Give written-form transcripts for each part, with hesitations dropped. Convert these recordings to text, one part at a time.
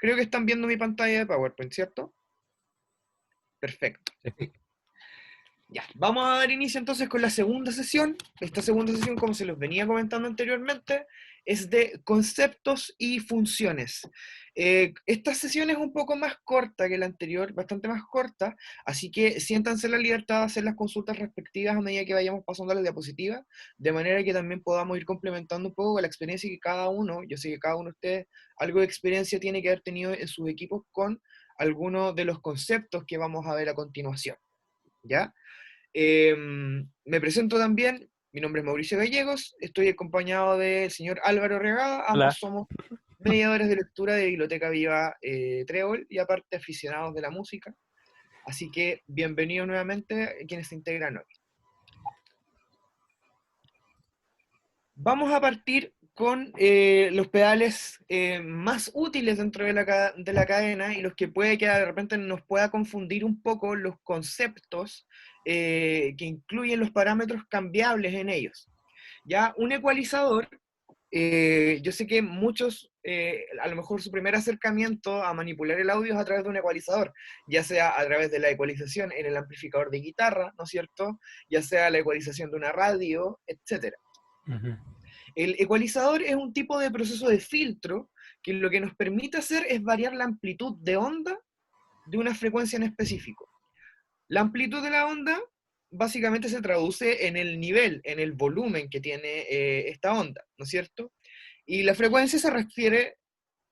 Creo que están viendo mi pantalla de PowerPoint, ¿cierto? Perfecto. Sí. Ya, vamos a dar inicio entonces con la segunda sesión. Esta segunda sesión, como se los venía comentando anteriormente, es de conceptos y funciones. Esta sesión es un poco más corta que la anterior, bastante más corta, así que siéntanse la libertad de hacer las consultas respectivas a medida que vayamos pasando las diapositivas, de manera que también podamos ir complementando un poco con la experiencia que cada uno, yo sé que cada uno de ustedes algo de experiencia tiene que haber tenido en sus equipos con algunos de los conceptos que vamos a ver a continuación, ¿ya? Me presento también, mi nombre es Mauricio Gallegos, estoy acompañado del señor Álvaro Regada, Hola. ambos somos mediadores de lectura de Biblioteca Viva Trébol y aparte aficionados de la música, así que bienvenidos nuevamente a quienes se integran hoy. Vamos a partir con los pedales más útiles dentro de la cadena y los que puede que de repente nos pueda confundir un poco los conceptos que incluyen los parámetros cambiables en ellos. Ya un ecualizador, yo sé que muchos, a lo mejor su primer acercamiento a manipular el audio es a través de un ecualizador, ya sea a través de la ecualización en el amplificador de guitarra, ¿no es cierto? Ya sea la ecualización de una radio, etc. Ujú. El ecualizador es un tipo de proceso de filtro que lo que nos permite hacer es variar la amplitud de onda de una frecuencia en específico. La amplitud de la onda básicamente se traduce en el nivel, en el volumen que tiene esta onda, ¿no es cierto? Y la frecuencia se refiere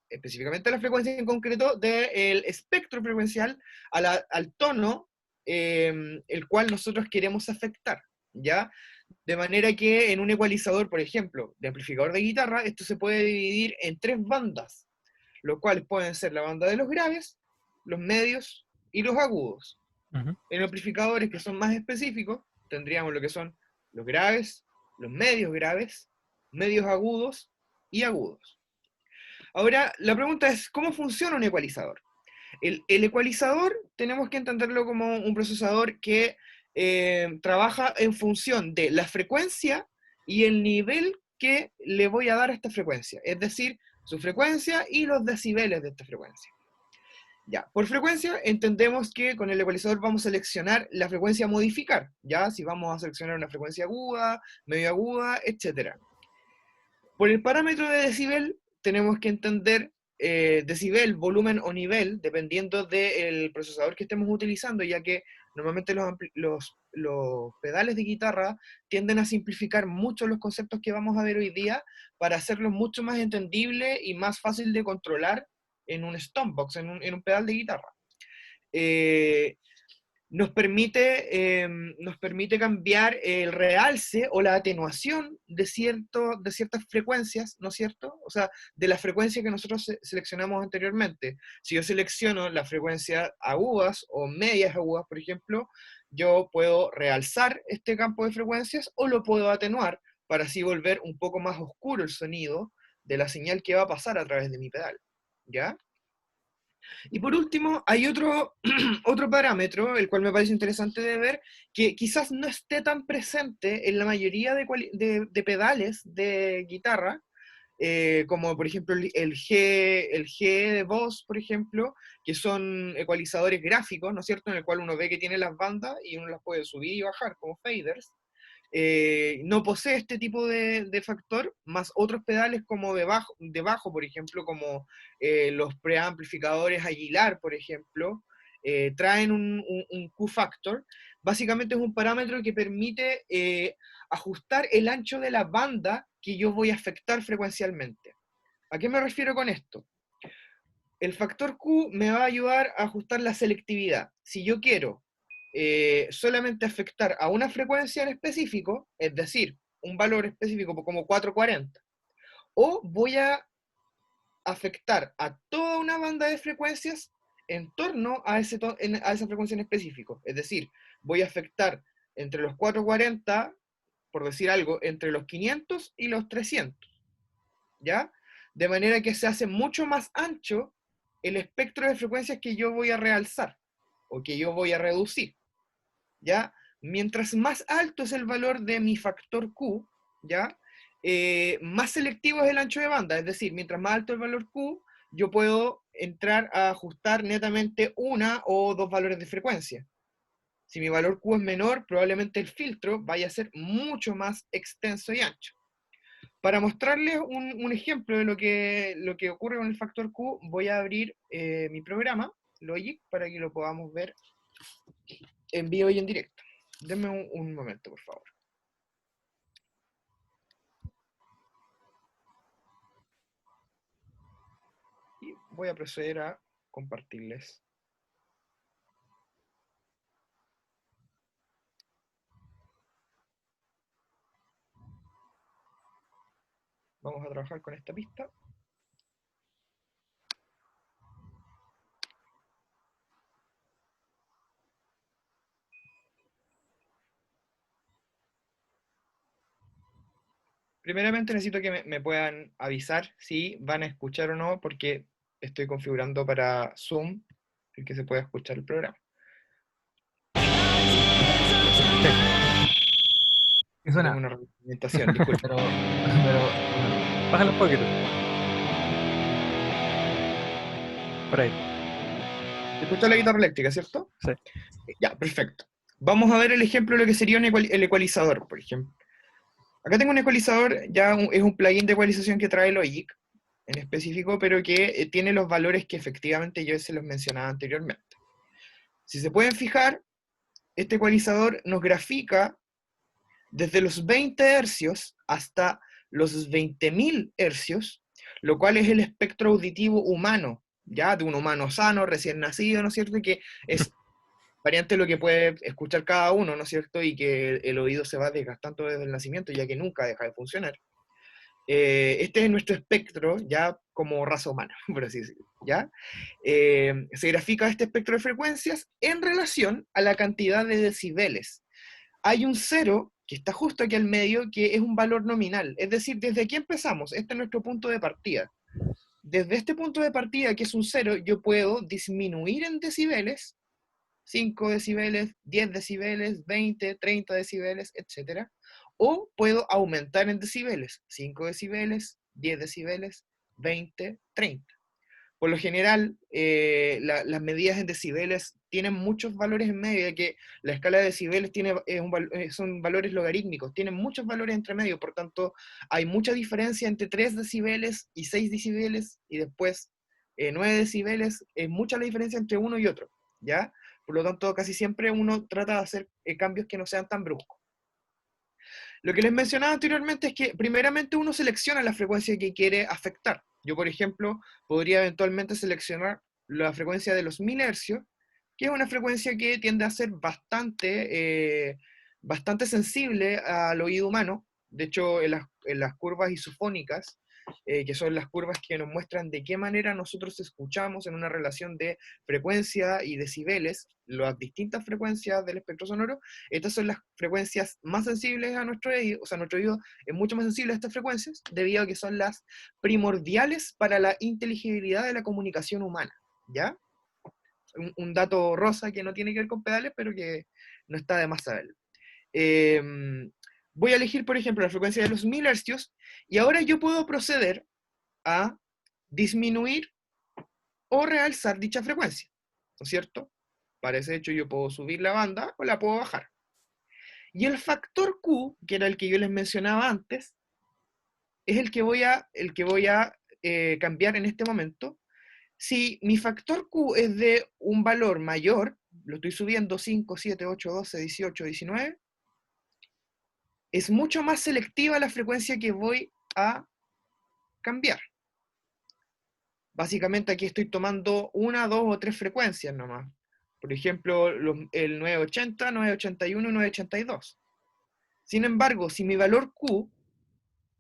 específicamente a la frecuencia en concreto del espectro frecuencial al tono el cual nosotros queremos afectar, ¿ya? De manera que en un ecualizador, por ejemplo, de amplificador de guitarra, esto se puede dividir en tres bandas, los cuales pueden ser la banda de los graves, los medios y los agudos. Ujú. En amplificadores que son más específicos, tendríamos lo que son los graves, los medios agudos y agudos. Ahora, la pregunta es, ¿cómo funciona un ecualizador? El ecualizador tenemos que entenderlo como un procesador que trabaja en función de la frecuencia y el nivel que le voy a dar a esta frecuencia, es decir, su frecuencia y los decibeles de esta frecuencia. Ya, por frecuencia entendemos que con el ecualizador vamos a seleccionar la frecuencia a modificar, ya, si vamos a seleccionar una frecuencia aguda, medio aguda, etc. Por el parámetro de decibel, tenemos que entender decibel, volumen o nivel, dependiendo del procesador que estemos utilizando, ya que normalmente los pedales de guitarra tienden a simplificar mucho los conceptos que vamos a ver hoy día para hacerlos mucho más entendible y más fácil de controlar en un stompbox, en un pedal de guitarra. Eh, nos permite cambiar el realce o la atenuación de ciertas frecuencias, ¿no es cierto? O sea, de la frecuencia que nosotros seleccionamos anteriormente. Si yo selecciono la frecuencia agudas o medias agudas, por ejemplo, yo puedo realzar este campo de frecuencias o lo puedo atenuar para así volver un poco más oscuro el sonido de la señal que va a pasar a través de mi pedal. ¿Ya? Y por último, hay otro, otro parámetro, el cual me parece interesante de ver, que quizás no esté tan presente en la mayoría de pedales de guitarra, como por ejemplo el G de voz, por ejemplo, que son ecualizadores gráficos, ¿no es cierto?, en el cual uno ve que tiene las bandas y uno las puede subir y bajar como faders. No posee este tipo de factor, más otros pedales como de bajo, por ejemplo, como los preamplificadores Aguilar, por ejemplo, traen un Q-factor. Básicamente es un parámetro que permite ajustar el ancho de la banda que yo voy a afectar frecuencialmente. ¿A qué me refiero con esto? El factor Q me va a ayudar a ajustar la selectividad. Si yo quiero solamente afectar a una frecuencia en específico, es decir, un valor específico como 440, o voy a afectar a toda una banda de frecuencias en torno a esa frecuencia en específico. Es decir, voy a afectar entre los 440, por decir algo, entre los 500 y los 300, ¿ya? De manera que se hace mucho más ancho el espectro de frecuencias que yo voy a realzar o que yo voy a reducir, ¿ya? Mientras más alto es el valor de mi factor Q, ¿ya? Más selectivo es el ancho de banda, es decir, mientras más alto el valor Q, yo puedo entrar a ajustar netamente una o dos valores de frecuencia. Si mi valor Q es menor, probablemente el filtro vaya a ser mucho más extenso y ancho. Para mostrarles un ejemplo de lo que ocurre con el factor Q, voy a abrir mi programa, Logic, para que lo podamos ver en vivo y en directo. Denme un momento, por favor. Y voy a proceder a compartirles. Vamos a trabajar con esta pista. Primeramente necesito que me puedan avisar si van a escuchar o no, porque estoy configurando para Zoom el que se pueda escuchar el programa. ¿Qué suena? Tengo una retroalimentación, disculpe. Pero, bájalo un poquito. Por ahí. Escucha la guitarra eléctrica, ¿cierto? Sí. Ya, perfecto. Vamos a ver el ejemplo de lo que sería el ecualizador, por ejemplo. Acá tengo un ecualizador, es un plugin de ecualización que trae Logic, en específico, pero que tiene los valores que efectivamente yo se los mencionaba anteriormente. Si se pueden fijar, este ecualizador nos grafica desde los 20 hercios hasta los 20.000 hercios, lo cual es el espectro auditivo humano, ya de un humano sano, recién nacido, ¿no es cierto? Y que es variante de lo que puede escuchar cada uno, ¿no es cierto? Y que el oído se va desgastando desde el nacimiento, ya que nunca deja de funcionar. Este es nuestro espectro, ya como raza humana, por así decirlo, ¿ya? Se grafica este espectro de frecuencias en relación a la cantidad de decibeles. Hay un cero que está justo aquí al medio, que es un valor nominal, es decir, desde aquí empezamos, este es nuestro punto de partida. Desde este punto de partida, que es un cero, yo puedo disminuir en decibeles, 5 decibeles, 10 decibeles, 20, 30 decibeles, etc. O puedo aumentar en decibeles, 5 decibeles, 10 decibeles, 20, 30. Por lo general, las medidas en decibeles tienen muchos valores en medio, de que la escala de decibeles son valores logarítmicos, tienen muchos valores entre medio, por tanto, hay mucha diferencia entre 3 decibeles y 6 decibeles, y después 9 decibeles, es mucha la diferencia entre uno y otro, ¿ya? Por lo tanto, casi siempre uno trata de hacer cambios que no sean tan bruscos. Lo que les mencionaba anteriormente es que primeramente uno selecciona la frecuencia que quiere afectar. Yo, por ejemplo, podría eventualmente seleccionar la frecuencia de los 1000 hercios, que es una frecuencia que tiende a ser bastante sensible al oído humano. De hecho, en las curvas isofónicas, que son las curvas que nos muestran de qué manera nosotros escuchamos en una relación de frecuencia y decibeles, las distintas frecuencias del espectro sonoro, estas son las frecuencias más sensibles a nuestro oído, o sea, nuestro oído es mucho más sensible a estas frecuencias, debido a que son las primordiales para la inteligibilidad de la comunicación humana, ¿ya? Un dato rosa que no tiene que ver con pedales, pero que no está de más saberlo. Voy a elegir, por ejemplo, la frecuencia de los 1000 hercios, y ahora yo puedo proceder a disminuir o realzar dicha frecuencia, ¿no es cierto? Para ese hecho yo puedo subir la banda o la puedo bajar. Y el factor Q, que era el que yo les mencionaba antes, es el que voy a cambiar en este momento. Si mi factor Q es de un valor mayor, lo estoy subiendo 5, 7, 8, 12, 18, 19, es mucho más selectiva la frecuencia que voy a cambiar. Básicamente aquí estoy tomando una, dos o tres frecuencias nomás. Por ejemplo, el 980, 981 y 982. Sin embargo, si mi valor Q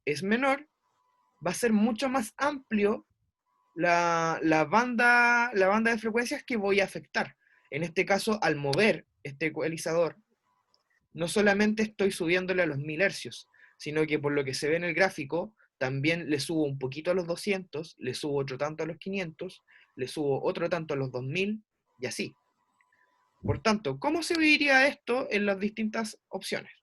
es menor, va a ser mucho más amplio la banda de frecuencias que voy a afectar. En este caso, al mover este ecualizador, no solamente estoy subiéndole a los 1000 hercios, sino que por lo que se ve en el gráfico, también le subo un poquito a los 200, le subo otro tanto a los 500, le subo otro tanto a los 2000, y así. Por tanto, ¿cómo se dividiría esto en las distintas opciones?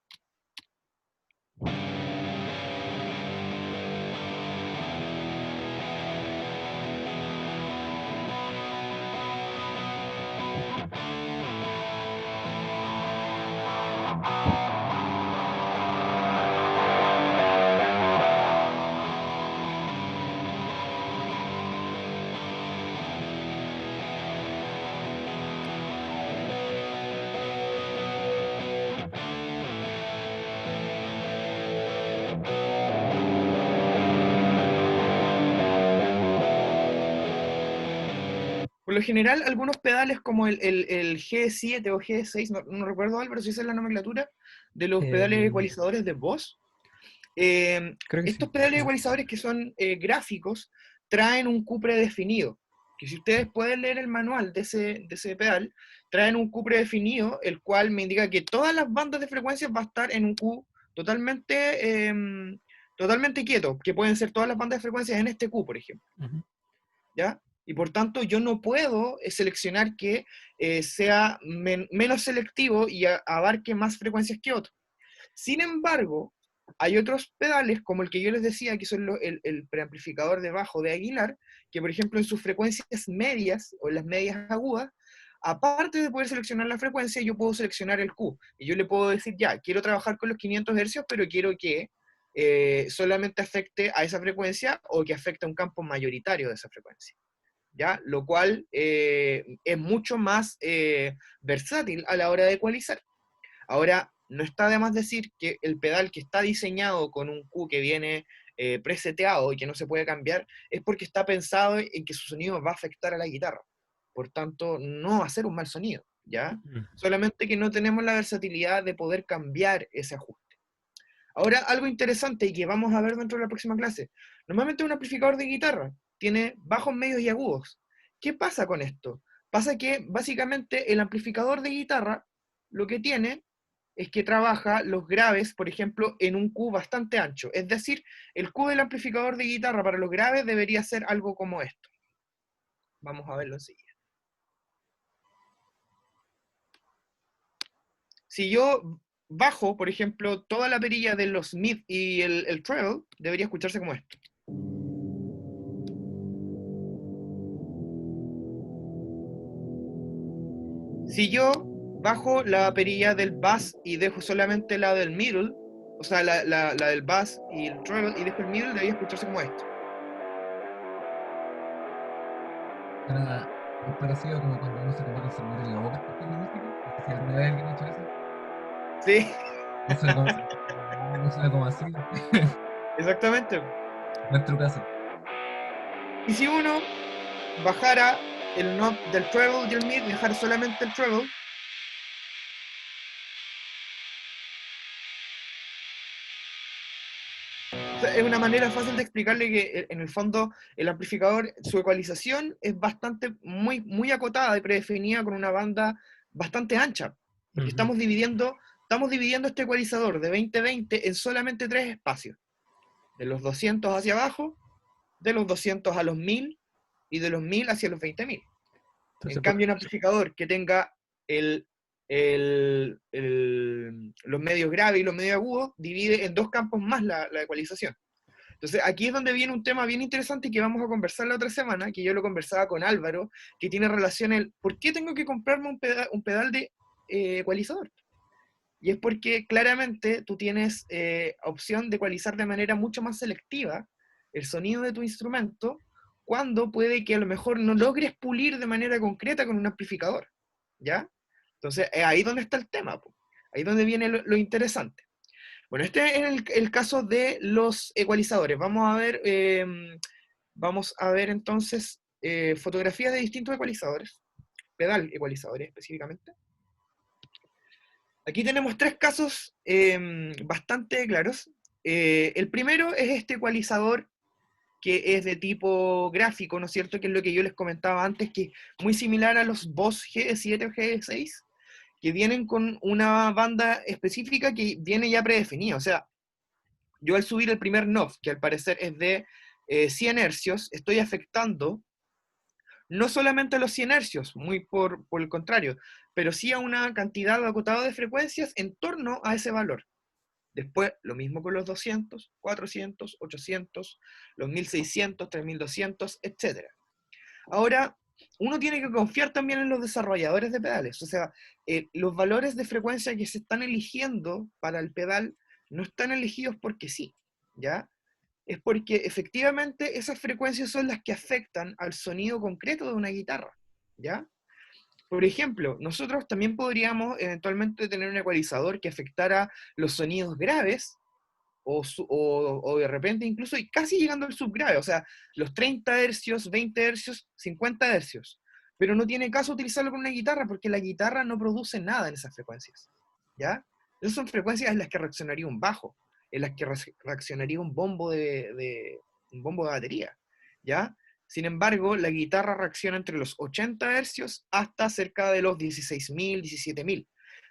Por lo general, algunos pedales como el G7 o G6, no recuerdo, Álvaro, si esa es la nomenclatura, de los pedales Eh, ecualizadores de Boss. Creo que Estos sí. pedales ecualizadores que son gráficos traen un Q predefinido. Que si ustedes pueden leer el manual de ese pedal, traen un Q predefinido, el cual me indica que todas las bandas de frecuencias va a estar en un Q totalmente, totalmente quieto, que pueden ser todas las bandas de frecuencias en este Q, por ejemplo. Ujú. ¿Ya? Y por tanto yo no puedo seleccionar que sea menos selectivo y abarque más frecuencias que otro. Sin embargo, hay otros pedales, como el que yo les decía, que son el preamplificador de bajo de Aguilar, que por ejemplo en sus frecuencias medias o en las medias agudas, aparte de poder seleccionar la frecuencia, yo puedo seleccionar el Q. Y yo le puedo decir, ya, quiero trabajar con los 500 hercios, pero quiero que solamente afecte a esa frecuencia o que afecte a un campo mayoritario de esa frecuencia. ¿Ya? Lo cual es mucho más versátil a la hora de ecualizar. Ahora, no está de más decir que el pedal que está diseñado con un Q que viene preseteado y que no se puede cambiar, es porque está pensado en que su sonido va a afectar a la guitarra. Por tanto, no va a ser un mal sonido, ¿ya? Mm. Solamente que no tenemos la versatilidad de poder cambiar ese ajuste. Ahora, algo interesante y que vamos a ver dentro de la próxima clase. Normalmente un amplificador de guitarra tiene bajos, medios y agudos. ¿Qué pasa con esto? Pasa que básicamente el amplificador de guitarra lo que tiene es que trabaja los graves, por ejemplo, en un Q bastante ancho. Es decir, el Q del amplificador de guitarra para los graves debería ser algo como esto. Vamos a verlo enseguida. Si yo bajo, por ejemplo, toda la perilla de los mid y el treble, debería escucharse como esto. Si yo bajo la perilla del bass y dejo solamente la del middle, o sea, la del bass y el treble, y dejo el middle, debería escucharse como esto. Era muy parecido como cuando uno se coloca el celular en la boca escuchando música. No sé si alguna vez alguien ha hecho eso. Sí, No suena como así. exactamente. No es tu caso. Y si uno bajara el knob del treble y el mid, dejar solamente el treble, o sea, es una manera fácil de explicarle que en el fondo el amplificador, su ecualización es bastante, muy acotada y predefinida con una banda bastante ancha, porque Ujú. estamos dividiendo este ecualizador de 20-20 en solamente tres espacios, de los 200 hacia abajo, de los 200 a los 1000 y de los 1000 hacia los 20.000. En Entonces, cambio, un amplificador que tenga los medios graves y los medios agudos divide en dos campos más la ecualización. Entonces, aquí es donde viene un tema bien interesante y que vamos a conversar la otra semana, que yo lo conversaba con Álvaro, que tiene relación el ¿por qué tengo que comprarme un pedal de ecualizador? Y es porque claramente tú tienes opción de ecualizar de manera mucho más selectiva el sonido de tu instrumento cuando puede que a lo mejor no logres pulir de manera concreta con un amplificador, ¿ya? Entonces, es ahí donde está el tema, po. Ahí donde viene lo interesante. Bueno, este es el caso de los ecualizadores. Vamos a ver entonces fotografías de distintos ecualizadores, pedal ecualizadores específicamente. Aquí tenemos tres casos bastante claros. El primero es este ecualizador que es de tipo gráfico, ¿no es cierto? Que es lo que yo les comentaba antes, que es muy similar a los Boss G7 o G6, que vienen con una banda específica que viene ya predefinida. O sea, yo al subir el primer knob, que al parecer es de 100 hercios, estoy afectando no solamente a los 100 hercios, muy por el contrario, pero sí a una cantidad acotada de frecuencias en torno a ese valor. Después, lo mismo con los 200, 400, 800, los 1600, 3200, etc. Ahora, uno tiene que confiar también en los desarrolladores de pedales. O sea, los valores de frecuencia que se están eligiendo para el pedal no están elegidos porque sí, ¿ya? Es porque efectivamente esas frecuencias son las que afectan al sonido concreto de una guitarra, ¿ya? Por ejemplo, nosotros también podríamos eventualmente tener un ecualizador que afectara los sonidos graves o de repente incluso y casi llegando al subgrave, o sea, los 30 hercios, 20 hercios, 50 hercios. pero no tiene caso utilizarlo con una guitarra, porque la guitarra no produce nada en esas frecuencias, ¿ya? Esas son frecuencias en las que reaccionaría un bajo, en las que reaccionaría un bombo de batería, ¿ya? Sin embargo, la guitarra reacciona entre los 80 hercios hasta cerca de los 16.000, 17.000,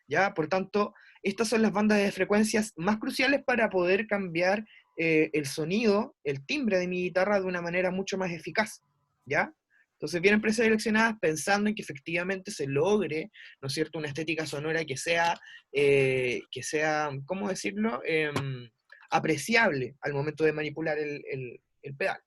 ¿ya? Por tanto, estas son las bandas de frecuencias más cruciales para poder cambiar el sonido, el timbre de mi guitarra de una manera mucho más eficaz, ¿ya? Entonces vienen preseleccionadas pensando en que efectivamente se logre, ¿no es cierto?, una estética sonora que sea, ¿cómo decirlo?, apreciable al momento de manipular el pedal.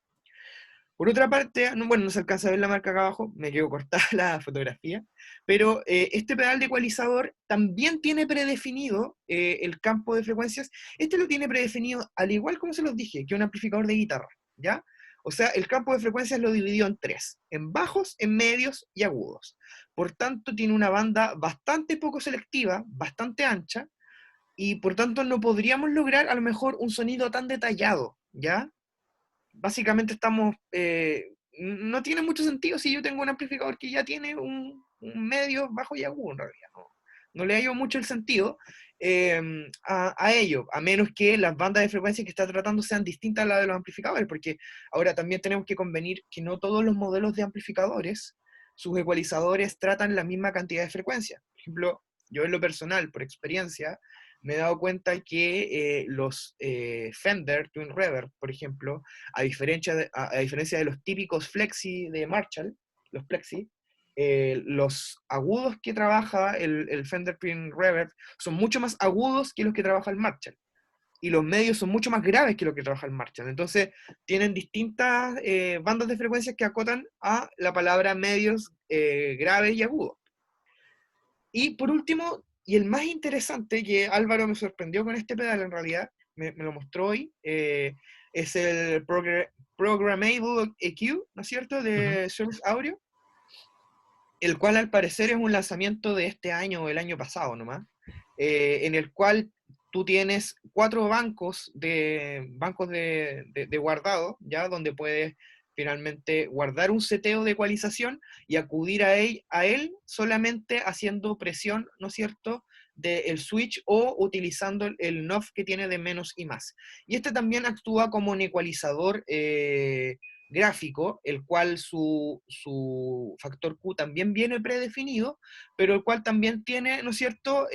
Por otra parte, bueno, no se alcanza a ver la marca acá abajo, me quedo cortada la fotografía, pero este pedal de ecualizador también tiene predefinido el campo de frecuencias. Este lo tiene predefinido, al igual como se los dije, que un amplificador de guitarra, ¿ya? O sea, el campo de frecuencias lo dividió en tres, en bajos, en medios y agudos. Por tanto, tiene una banda bastante poco selectiva, bastante ancha, y por tanto no podríamos lograr a lo mejor un sonido tan detallado, ¿ya? Básicamente no tiene mucho sentido si yo tengo un amplificador que ya tiene un medio, bajo y agudo en realidad. No le hallo mucho el sentido a ello, a menos que las bandas de frecuencia que está tratando sean distintas a las de los amplificadores, porque ahora también tenemos que convenir que no todos los modelos de amplificadores, sus ecualizadores tratan la misma cantidad de frecuencia. Por ejemplo, yo en lo personal, por experiencia, me he dado cuenta que los Fender Twin Reverb, por ejemplo, a diferencia de los típicos Flexi de Marshall, los Plexi, los agudos que trabaja el Fender Twin Reverb son mucho más agudos que los que trabaja el Marshall. Y los medios son mucho más graves que lo que trabaja el Marshall. Entonces, tienen distintas bandas de frecuencias que acotan a la palabra medios graves y agudos. Y por último, y el más interesante, que Álvaro me sorprendió con este pedal en realidad, me lo mostró hoy, es el Programmable EQ, ¿no es cierto?, de Source Audio, el cual al parecer es un lanzamiento de este año o el año pasado nomás, en el cual tú tienes 4 bancos de guardado, ¿ya? Donde puedes finalmente guardar un seteo de ecualización y acudir a él solamente haciendo presión, ¿no es cierto?, del switch o utilizando el knob que tiene de menos y más. Y este también actúa como un ecualizador gráfico, el cual su factor Q también viene predefinido, pero el cual también tiene, ¿no es cierto?,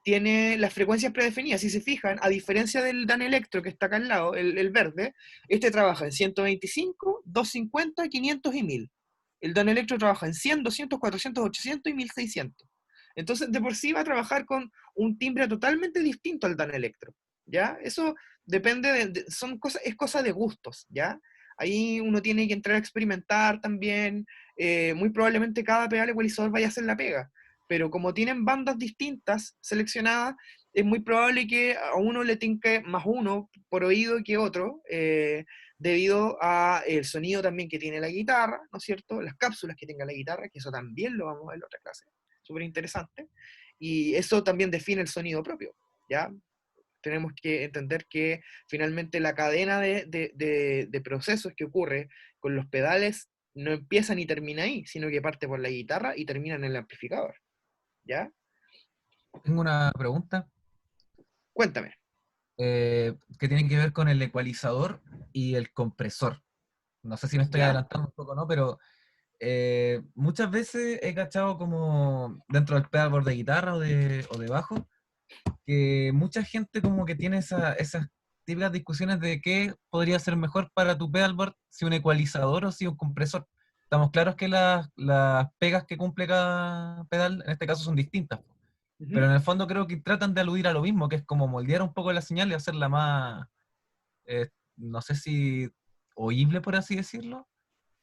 tiene las frecuencias predefinidas. Si se fijan, a diferencia del Danelectro que está acá al lado, el verde, este trabaja en 125, 250, 500 y 1000. El Danelectro trabaja en 100, 200, 400, 800 y 1600. Entonces, de por sí va a trabajar con un timbre totalmente distinto al Danelectro, ¿ya? Eso depende es cosa de gustos, ¿ya? Ahí uno tiene que entrar a experimentar también. Muy probablemente cada pedal ecualizador vaya a hacer la pega, pero como tienen bandas distintas seleccionadas, es muy probable que a uno le tinque más uno por oído que otro, debido a el sonido también que tiene la guitarra, ¿no es cierto? Las cápsulas que tenga la guitarra, que eso también lo vamos a ver en otra clase, súper interesante, y eso también define el sonido propio, ¿ya? Tenemos que entender que finalmente la cadena de procesos que ocurre con los pedales no empieza ni termina ahí, sino que parte por la guitarra y termina en el amplificador. ¿Ya? Tengo una pregunta Cuéntame. que tiene que ver con el ecualizador y el compresor. No sé si me estoy ¿Ya? adelantando un poco, ¿no? Pero muchas veces he cachado como dentro del pedalboard de guitarra o de bajo, que mucha gente como que tiene esas típicas discusiones de qué podría ser mejor para tu pedalboard, si un ecualizador o si un compresor. Estamos claros que las pegas que cumple cada pedal en este caso son distintas, pero Ujú. en el fondo creo que tratan de aludir a lo mismo, que es como moldear un poco la señal y hacerla más, no sé si oíble, por así decirlo,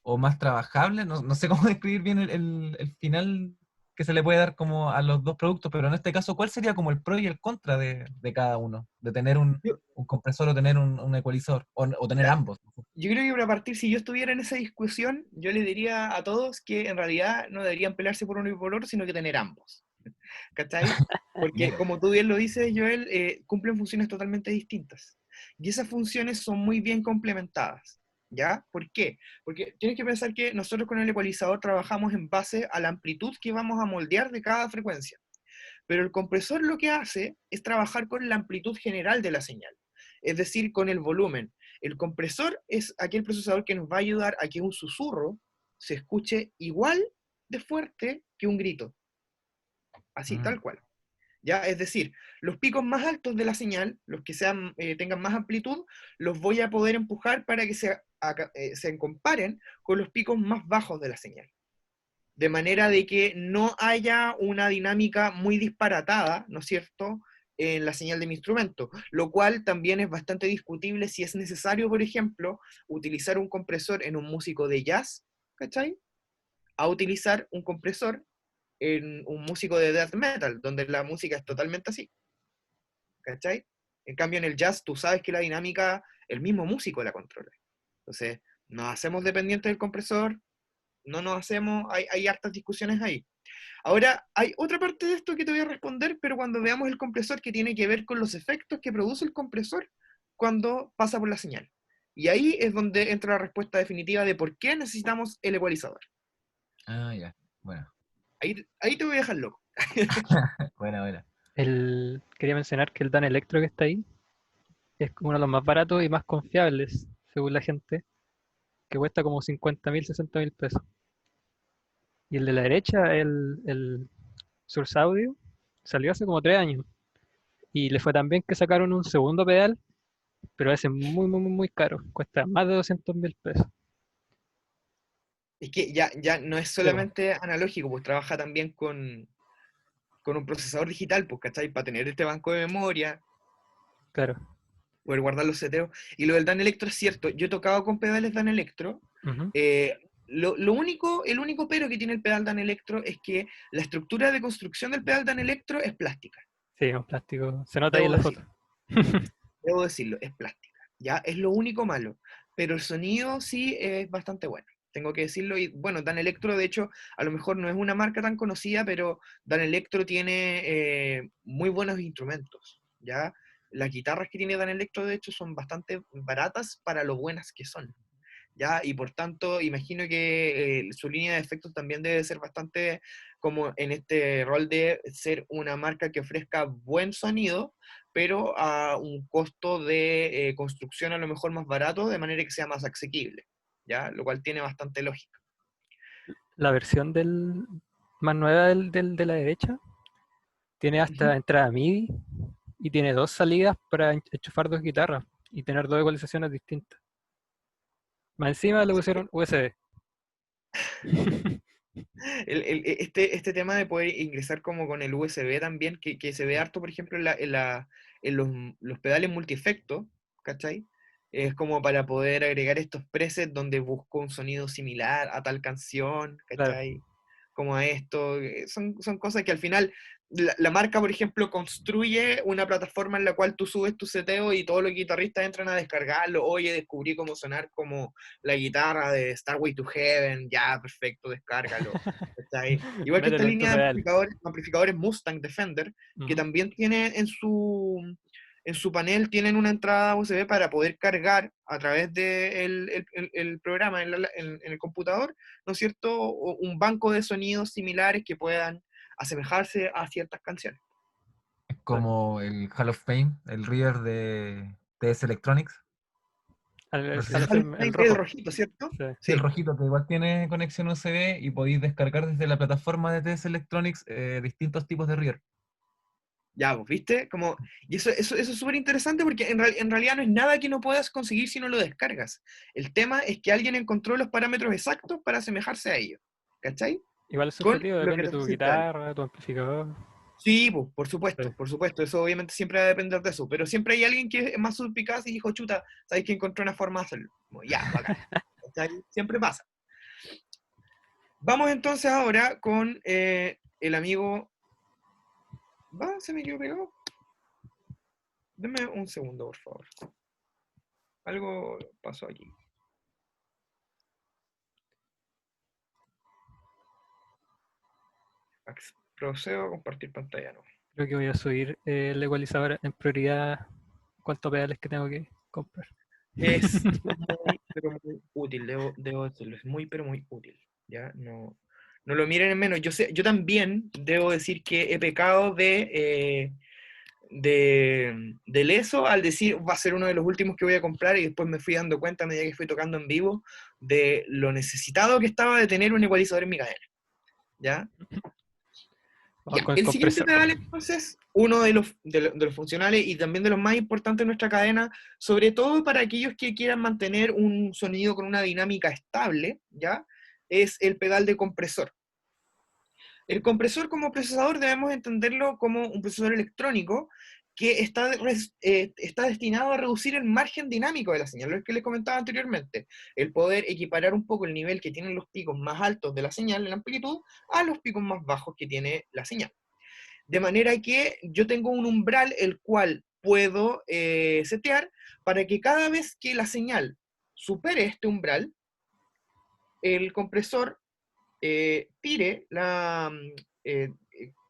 o más trabajable. No sé cómo describir bien el final que se le puede dar como a los dos productos, pero en este caso, ¿cuál sería como el pro y el contra de cada uno? De tener Yo, un compresor o tener un ecualizador, o tener ya, ambos. yo creo que para partir, si yo estuviera en esa discusión, yo le diría a todos que en realidad no deberían pelearse por uno y por otro, sino que tener ambos. ¿Cachai? Porque Mira, como tú bien lo dices, Joel, cumplen funciones totalmente distintas. Y esas funciones son muy bien complementadas. ¿Ya? ¿Por qué? Porque tienes que pensar que nosotros con el ecualizador trabajamos en base a la amplitud que vamos a moldear de cada frecuencia. Pero el compresor lo que hace es trabajar con la amplitud general de la señal, es decir, con el volumen. El compresor es aquel procesador que nos va a ayudar a que un susurro se escuche igual de fuerte que un grito. Así, tal cual. ¿Ya? Es decir, los picos más altos de la señal, los que tengan más amplitud, los voy a poder empujar para que se comparen con los picos más bajos de la señal. De manera de que no haya una dinámica muy disparatada, ¿no es cierto?, en la señal de mi instrumento, lo cual también es bastante discutible si es necesario, por ejemplo, utilizar un compresor en un músico de jazz, ¿cachai? A utilizar un compresor en un músico de death metal, donde la música es totalmente así, ¿cachai? En cambio, en el jazz tú sabes que la dinámica, el mismo músico la controla. Entonces, nos hacemos dependientes del compresor, no nos hacemos, hay hartas discusiones ahí. Ahora, hay otra parte de esto que te voy a responder, pero cuando veamos el compresor, que tiene que ver con los efectos que produce el compresor cuando pasa por la señal. Y ahí es donde entra la respuesta definitiva de por qué necesitamos el ecualizador. Ah, ya. Bueno. Ahí te voy a dejar loco. Buena. Quería mencionar que el Danelectro que está ahí es uno de los más baratos y más confiables, según la gente, que cuesta como 50.000, 60.000 pesos. Y el de la derecha, el Source Audio, salió hace como 3 años. Y le fue tan bien que sacaron un segundo pedal, pero ese es muy, muy, muy caro. Cuesta más de 200.000 pesos. Es que ya no es Sí, po, solamente analógico, pues trabaja también con un procesador digital, pues, ¿cachai? Para tener este banco de memoria, claro. poder guardar los seteos. Y lo del Dan Electro es cierto, yo he tocado con pedales Dan Electro. Ujú. El único pero que tiene el pedal Dan Electro es que la estructura de construcción del pedal Dan Electro es plástica. Sí, un plástico. Se nota ahí en Debo la foto. decirlo, debo decirlo, es plástica. Ya es lo único malo, pero el sonido sí es bastante bueno. Tengo que decirlo, y bueno, Dan Electro, de hecho, a lo mejor no es una marca tan conocida, pero Dan Electro tiene muy buenos instrumentos, ¿ya? Las guitarras que tiene Dan Electro, de hecho, son bastante baratas para lo buenas que son, ¿ya? Y por tanto, imagino que su línea de efectos también debe ser bastante como en este rol de ser una marca que ofrezca buen sonido, pero a un costo de construcción a lo mejor más barato, de manera que sea más asequible, ¿ya? Lo cual tiene bastante lógica. La versión más nueva de la derecha tiene Ujú. hasta entrada MIDI y tiene 2 salidas para enchufar 2 guitarras y tener 2 ecualizaciones distintas. Más encima le pusieron USB. Este tema de poder ingresar como con el USB también, que se ve harto, por ejemplo, en los pedales multiefecto, ¿cachai? Es como para poder agregar estos presets donde busco un sonido similar a tal canción, Claro. ¿cachai? Como a esto. Son cosas que al final la marca, por ejemplo, construye una plataforma en la cual tú subes tu seteo y todos los guitarristas entran a descargarlo. Oye, descubrí cómo sonar como la guitarra de Starway to Heaven, ya, perfecto, descárgalo. ¿Cachai? Igual que esta Mételo en tu línea de pedal. amplificadores Mustang Defender, que Ujú. también tiene en su panel tienen una entrada USB para poder cargar a través del el programa en el computador, ¿no es cierto? Un banco de sonidos similares que puedan asemejarse a ciertas canciones. Es Claro. como el Hall of Fame, el Reader de TS Electronics. El No sé Hall si of Hall of Fame, el Fame es el rojo. rojito, ¿cierto? Sí. sí, el Sí. rojito, que igual tiene conexión USB y podéis descargar desde la plataforma de TS Electronics distintos tipos de Reader. Ya, pues, ¿viste? Y eso es súper interesante porque en realidad no es nada que no puedas conseguir si no lo descargas. El tema es que alguien encontró los parámetros exactos para asemejarse a ellos. ¿Cachai? Igual es Con subjetivo, lo que depende te de tu ofrece el pedal. guitarra, tu amplificador. Sí, pues, Sí. por supuesto, eso obviamente siempre va a depender de eso, pero siempre hay alguien que es más suspicaz y dijo, chuta, sabéis que encontró una forma de hacerlo. Como, ya, bacán. ¿Cachai? Siempre pasa. Vamos entonces ahora con el amigo... ¿Va? ¿Se me quedó pegado? Deme un segundo, por favor. Algo pasó aquí. Procedo a compartir pantalla, ¿no? Creo que voy a subir el ecualizador en prioridad. ¿Cuántos pedales que tengo que comprar? Es muy pero muy útil, debo decirlo, es muy, pero muy útil, ¿ya? No, no lo miren en menos. Yo también debo decir que he pecado de leso al decir va a ser uno de los últimos que voy a comprar y después me fui dando cuenta a medida que fui tocando en vivo de lo necesitado que estaba de tener un ecualizador en mi cadena, ¿ya? Vamos Ya, con el el siguiente compresor. pedal entonces, uno de los funcionales y también de los más importantes de nuestra cadena, sobre todo para aquellos que quieran mantener un sonido con una dinámica estable, ¿ya? Es el pedal de compresor. El compresor como procesador debemos entenderlo como un procesador electrónico que está destinado a reducir el margen dinámico de la señal, lo que les comentaba anteriormente, el poder equiparar un poco el nivel que tienen los picos más altos de la señal en amplitud a los picos más bajos que tiene la señal. De manera que yo tengo un umbral el cual puedo setear para que cada vez que la señal supere este umbral, el compresor tire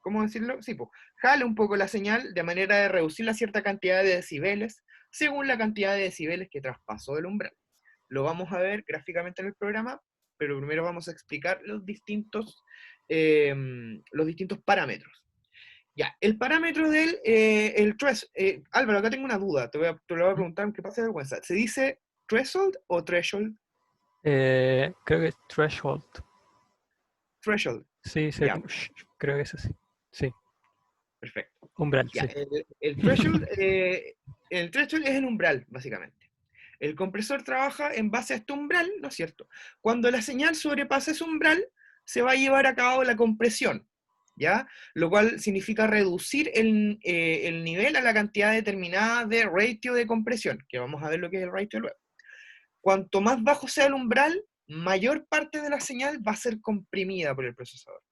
¿cómo decirlo? Sí, po, jale un poco la señal de manera de reducir la cierta cantidad de decibeles según la cantidad de decibeles que traspasó el umbral. Lo vamos a ver gráficamente en el programa, pero primero vamos a explicar los distintos parámetros. Ya, el parámetro Álvaro, acá tengo una duda, te lo voy a preguntar, aunque pase vergüenza. ¿Se dice threshold o threshold? Creo que es threshold. Threshold, Sí, ya, creo que es así. Sí, perfecto. umbral, Ya, sí. el threshold es el umbral, básicamente. El compresor trabaja en base a este umbral, ¿no es cierto? Cuando la señal sobrepasa ese umbral, se va a llevar a cabo la compresión, ¿ya? Lo cual significa reducir el nivel a la cantidad determinada de ratio de compresión, que vamos a ver lo que es el ratio luego. Cuanto más bajo sea el umbral, mayor parte de la señal va a ser comprimida por el procesador.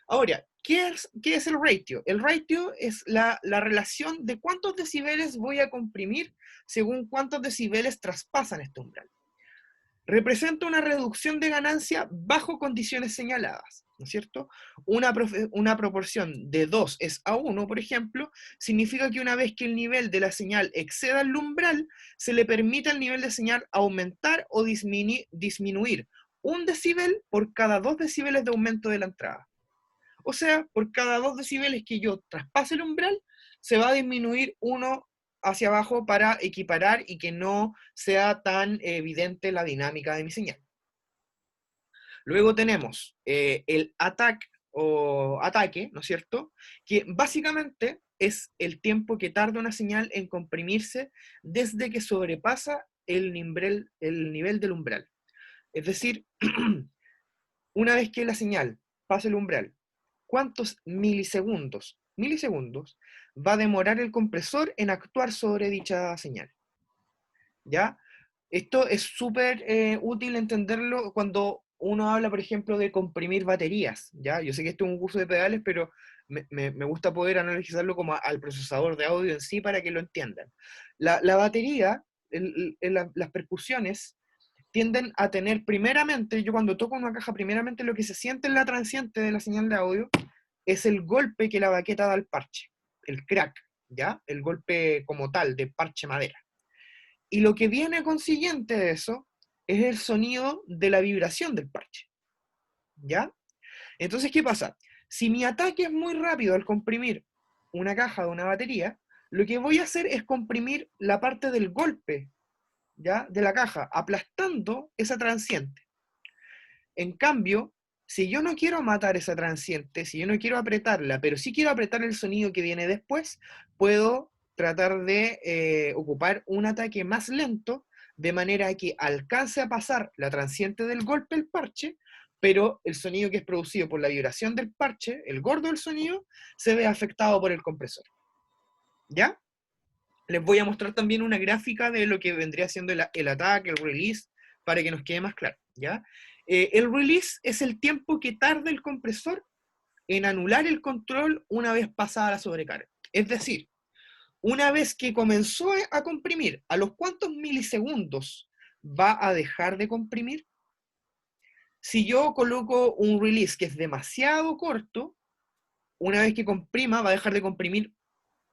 Ahora, ¿qué es el ratio? El ratio es la relación de cuántos decibeles voy a comprimir según cuántos decibeles traspasan este umbral. Representa una reducción de ganancia bajo condiciones señaladas, ¿no es cierto? Una proporción de 2:1, por ejemplo, significa que una vez que el nivel de la señal exceda el umbral, se le permite al nivel de señal aumentar o disminuir 1 decibel por cada 2 decibeles de aumento de la entrada. O sea, por cada 2 decibeles que yo traspase el umbral, se va a disminuir uno hacia abajo para equiparar y que no sea tan evidente la dinámica de mi señal. Luego tenemos el ataque, ¿no es cierto? Que básicamente es el tiempo que tarda una señal en comprimirse desde que sobrepasa el nivel del umbral. Es decir, una vez que la señal pasa el umbral, ¿cuántos milisegundos va a demorar el compresor en actuar sobre dicha señal? ¿Ya? Esto es súper útil entenderlo cuando uno habla, por ejemplo, de comprimir baterías, ¿ya? Yo sé que esto es un curso de pedales, pero me gusta poder analizarlo como al procesador de audio en sí para que lo entiendan. La batería, las percusiones, tienden a tener primeramente, yo cuando toco una caja, primeramente lo que se siente en la transiente de la señal de audio es el golpe que la baqueta da al parche, el crack, ¿ya? El golpe como tal de parche madera. Y lo que viene consiguiente de eso es el sonido de la vibración del parche, ¿ya? Entonces, ¿qué pasa? Si mi ataque es muy rápido al comprimir una caja de una batería, lo que voy a hacer es comprimir la parte del golpe, ¿ya? De la caja, aplastando esa transiente. En cambio, si yo no quiero matar esa transiente, si yo no quiero apretarla, pero sí quiero apretar el sonido que viene después, puedo tratar de ocupar un ataque más lento, de manera que alcance a pasar la transiente del golpe el parche, pero el sonido que es producido por la vibración del parche, el gordo del sonido, se ve afectado por el compresor. ¿Ya? Les voy a mostrar también una gráfica de lo que vendría siendo el ataque, el release, para que nos quede más claro, ¿ya? El release es el tiempo que tarda el compresor en anular el control una vez pasada la sobrecarga. Es decir, una vez que comenzó a comprimir, ¿a los cuántos milisegundos va a dejar de comprimir? Si yo coloco un release que es demasiado corto, una vez que comprima va a dejar de comprimir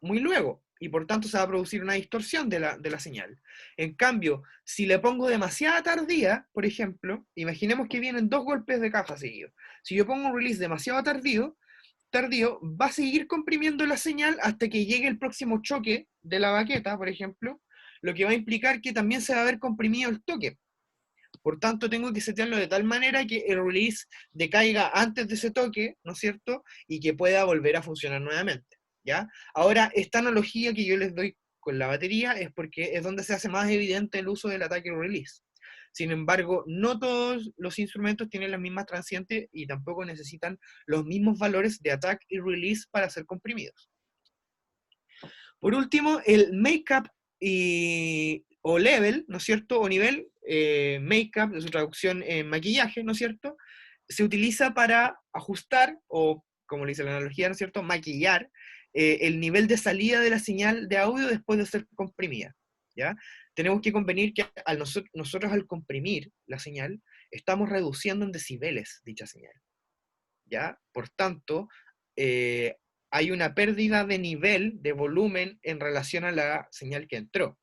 muy luego. y por tanto se va a producir una distorsión de la señal. En cambio, si le pongo demasiada tardía, por ejemplo, imaginemos que vienen 2 golpes de caja seguidos. Si yo pongo un release demasiado tardío, va a seguir comprimiendo la señal hasta que llegue el próximo choque de la baqueta, por ejemplo, lo que va a implicar que también se va a ver comprimido el toque. Por tanto, tengo que setearlo de tal manera que el release decaiga antes de ese toque, ¿no es cierto? Y que pueda volver a funcionar nuevamente, ¿ya? Ahora, esta analogía que yo les doy con la batería es porque es donde se hace más evidente el uso del ataque release. Sin embargo, no todos los instrumentos tienen las mismas transientes y tampoco necesitan los mismos valores de attack y release para ser comprimidos. Por último, el make-up o level, ¿no es cierto? O nivel, make-up, de su traducción en maquillaje, ¿no es cierto? Se utiliza para ajustar, o como le dice la analogía, ¿no es cierto? Maquillar el nivel de salida de la señal de audio después de ser comprimida, ¿ya? Tenemos que convenir que nosotros al comprimir la señal, estamos reduciendo en decibeles dicha señal, ¿ya? Por tanto, hay una pérdida de nivel, de volumen, en relación a la señal que entró.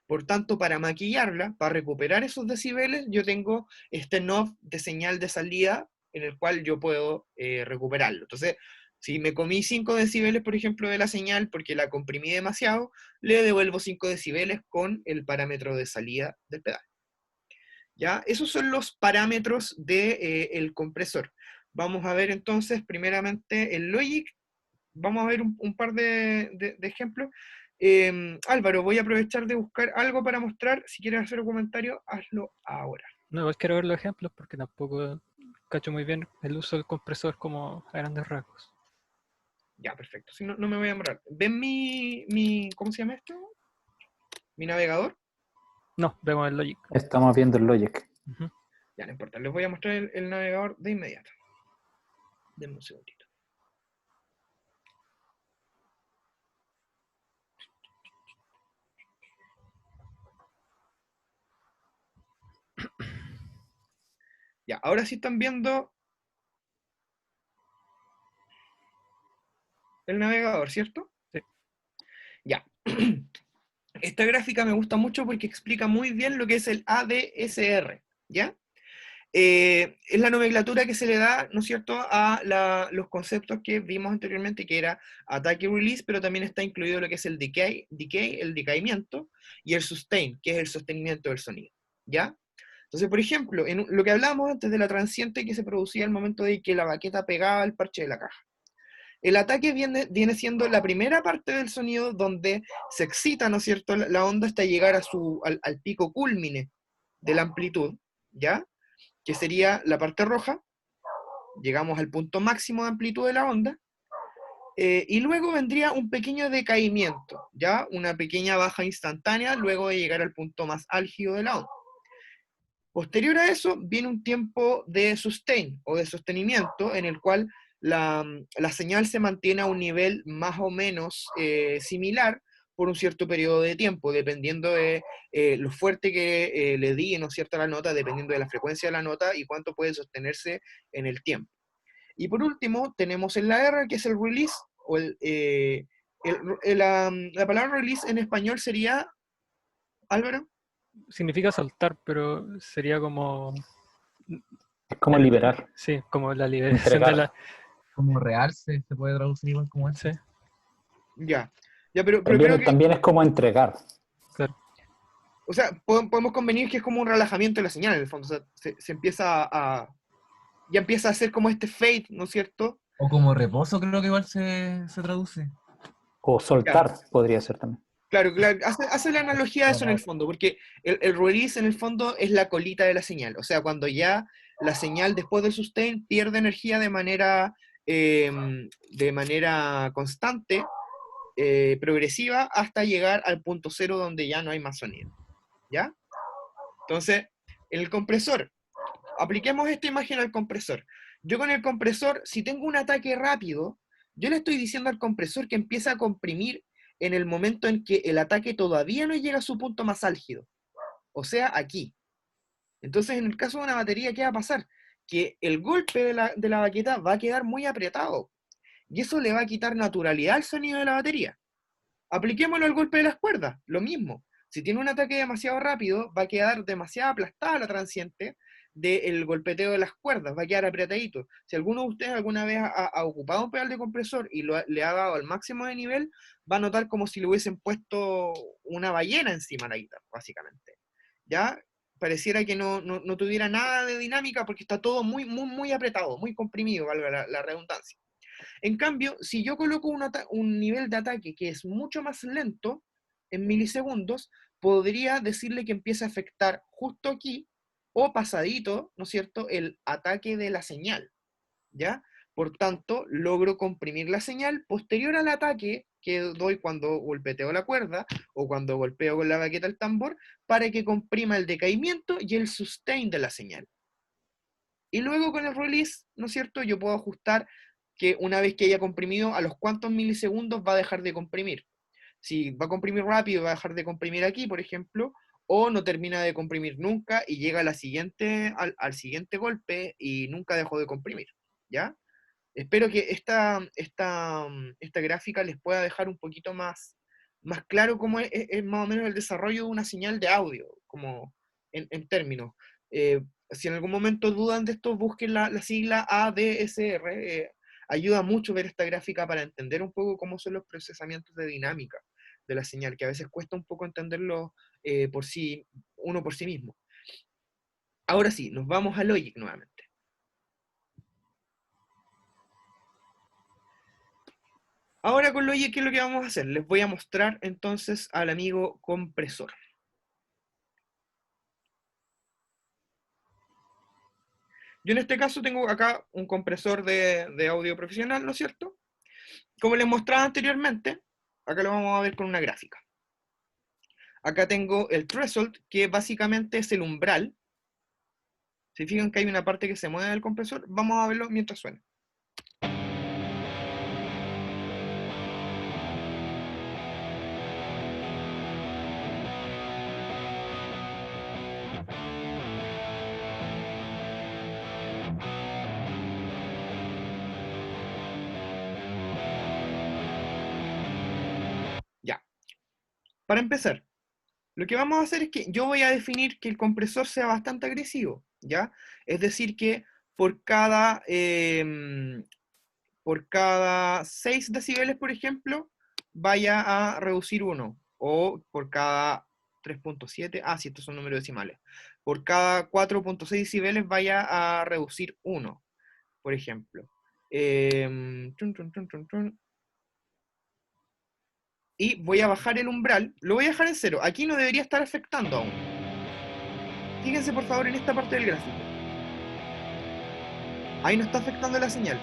Por tanto, para maquillarla, para recuperar esos decibeles, yo tengo este knob de señal de salida en el cual yo puedo recuperarlo. Entonces, si me comí 5 decibeles, por ejemplo, de la señal porque la comprimí demasiado, le devuelvo 5 decibeles con el parámetro de salida del pedal. ¿Ya? Esos son los parámetros del compresor. Vamos a ver entonces, primeramente, el Logic. Vamos a ver un par de ejemplos. Álvaro, voy a aprovechar de buscar algo para mostrar. Si quieres hacer un comentario, hazlo ahora. No, igual quiero ver los ejemplos porque tampoco cacho muy bien el uso del compresor como a grandes rasgos. Ya, perfecto. Si no, no me voy a demorar. ¿Ven ¿cómo se llama esto? ¿Mi navegador? No, vemos el Logic. Estamos viendo el Logic. Ujú. Ya, no importa. Les voy a mostrar el navegador de inmediato. Denme un segundito. Ya, ahora sí están viendo el navegador, ¿cierto? Sí. Ya. Esta gráfica me gusta mucho porque explica muy bien lo que es el ADSR, ¿ya? Es la nomenclatura que se le da, ¿no es cierto?, a los conceptos que vimos anteriormente, que era ataque y release, pero también está incluido lo que es el decay, el decaimiento, y el sustain, que es el sostenimiento del sonido, ¿ya? Entonces, por ejemplo, en lo que hablábamos antes de la transiente que se producía al momento de que la baqueta pegaba el parche de la caja. El ataque viene siendo la primera parte del sonido donde se excita, ¿no es cierto?, la onda hasta llegar al pico cúlmine de la amplitud, ¿ya? Que sería la parte roja, llegamos al punto máximo de amplitud de la onda, y luego vendría un pequeño decaimiento, ¿ya? Una pequeña baja instantánea luego de llegar al punto más álgido de la onda. Posterior a eso viene un tiempo de sustain o de sostenimiento en el cual la señal se mantiene a un nivel más o menos similar por un cierto periodo de tiempo, dependiendo de lo fuerte que le di, ¿no es cierto?, a la nota, dependiendo de la frecuencia de la nota y cuánto puede sostenerse en el tiempo. Y por último, tenemos en la R, que es el release, o la palabra release en español sería, Álvaro. Significa soltar, pero sería como... Es como liberar, Sí, como la liberación entregar. de la... Como realce, se puede traducir igual como eso. Sí, Ya, pero creo que, También es como entregar. claro. o sea, podemos convenir que es como un relajamiento de la señal, en el fondo. O sea, se empieza ya empieza a ser como este fade, ¿no es cierto? O como reposo, creo que igual se traduce. O soltar podría ser también. Claro, hace la analogía a eso en el fondo, porque el release en el fondo es la colita de la señal, o sea, cuando ya la señal después del sustain pierde energía de manera constante, progresiva, hasta llegar al punto cero donde ya no hay más sonido, ¿ya? Entonces, en el compresor, apliquemos esta imagen al compresor. Yo con el compresor, si tengo un ataque rápido, yo le estoy diciendo al compresor que empieza a comprimir en el momento en que el ataque todavía no llega a su punto más álgido. O sea, aquí. Entonces, en el caso de una batería, ¿qué va a pasar? Que el golpe de la baqueta va a quedar muy apretado. Y eso le va a quitar naturalidad al sonido de la batería. Apliquémoslo al golpe de las cuerdas, lo mismo. Si tiene un ataque demasiado rápido, va a quedar demasiado aplastada la transiente del golpeteo de las cuerdas, va a quedar apretadito. Si alguno de ustedes alguna vez ha ocupado un pedal de compresor y le ha dado al máximo de nivel, va a notar como si le hubiesen puesto una ballena encima de la guitarra, básicamente. ¿Ya? Pareciera que no tuviera nada de dinámica porque está todo muy, muy, muy apretado, muy comprimido, valga la redundancia. En cambio, si yo coloco un nivel de ataque que es mucho más lento, en milisegundos, podría decirle que empieza a afectar justo aquí, o pasadito, ¿no es cierto?, el ataque de la señal, ¿ya? Por tanto, logro comprimir la señal posterior al ataque que doy cuando golpeteo la cuerda, o cuando golpeo con la baqueta el tambor, para que comprima el decaimiento y el sustain de la señal. Y luego con el release, ¿no es cierto?, yo puedo ajustar que una vez que haya comprimido, a los cuántos milisegundos va a dejar de comprimir. Si va a comprimir rápido, va a dejar de comprimir aquí, por ejemplo, o no termina de comprimir nunca y llega a al siguiente golpe y nunca dejó de comprimir, ¿ya? Espero que esta gráfica les pueda dejar un poquito más claro cómo es más o menos el desarrollo de una señal de audio, como en términos. Si en algún momento dudan de esto, busquen la sigla ADSR. Ayuda mucho ver esta gráfica para entender un poco cómo son los procesamientos de dinámica de la señal, que a veces cuesta un poco entenderlo uno por sí mismo. Ahora sí, nos vamos a Logic nuevamente. Ahora con Logic, ¿qué es lo que vamos a hacer? Les voy a mostrar entonces al amigo compresor. Yo en este caso tengo acá un compresor de audio profesional, ¿no es cierto? Como les mostraba anteriormente, acá lo vamos a ver con una gráfica. Acá tengo el threshold, que básicamente es el umbral. Si fijan que hay una parte que se mueve del compresor, vamos a verlo mientras suena. Ya. Para empezar, lo que vamos a hacer es que yo voy a definir que el compresor sea bastante agresivo, ¿ya? Es decir, que por cada 6 decibeles, por ejemplo, vaya a reducir 1, o por cada 3.7, sí, estos son números decimales, por cada 4.6 decibeles vaya a reducir 1, por ejemplo. Y voy a bajar el umbral, lo voy a dejar en 0, aquí no debería estar afectando aún. Fíjense por favor en esta parte del gráfico. Ahí no está afectando la señal.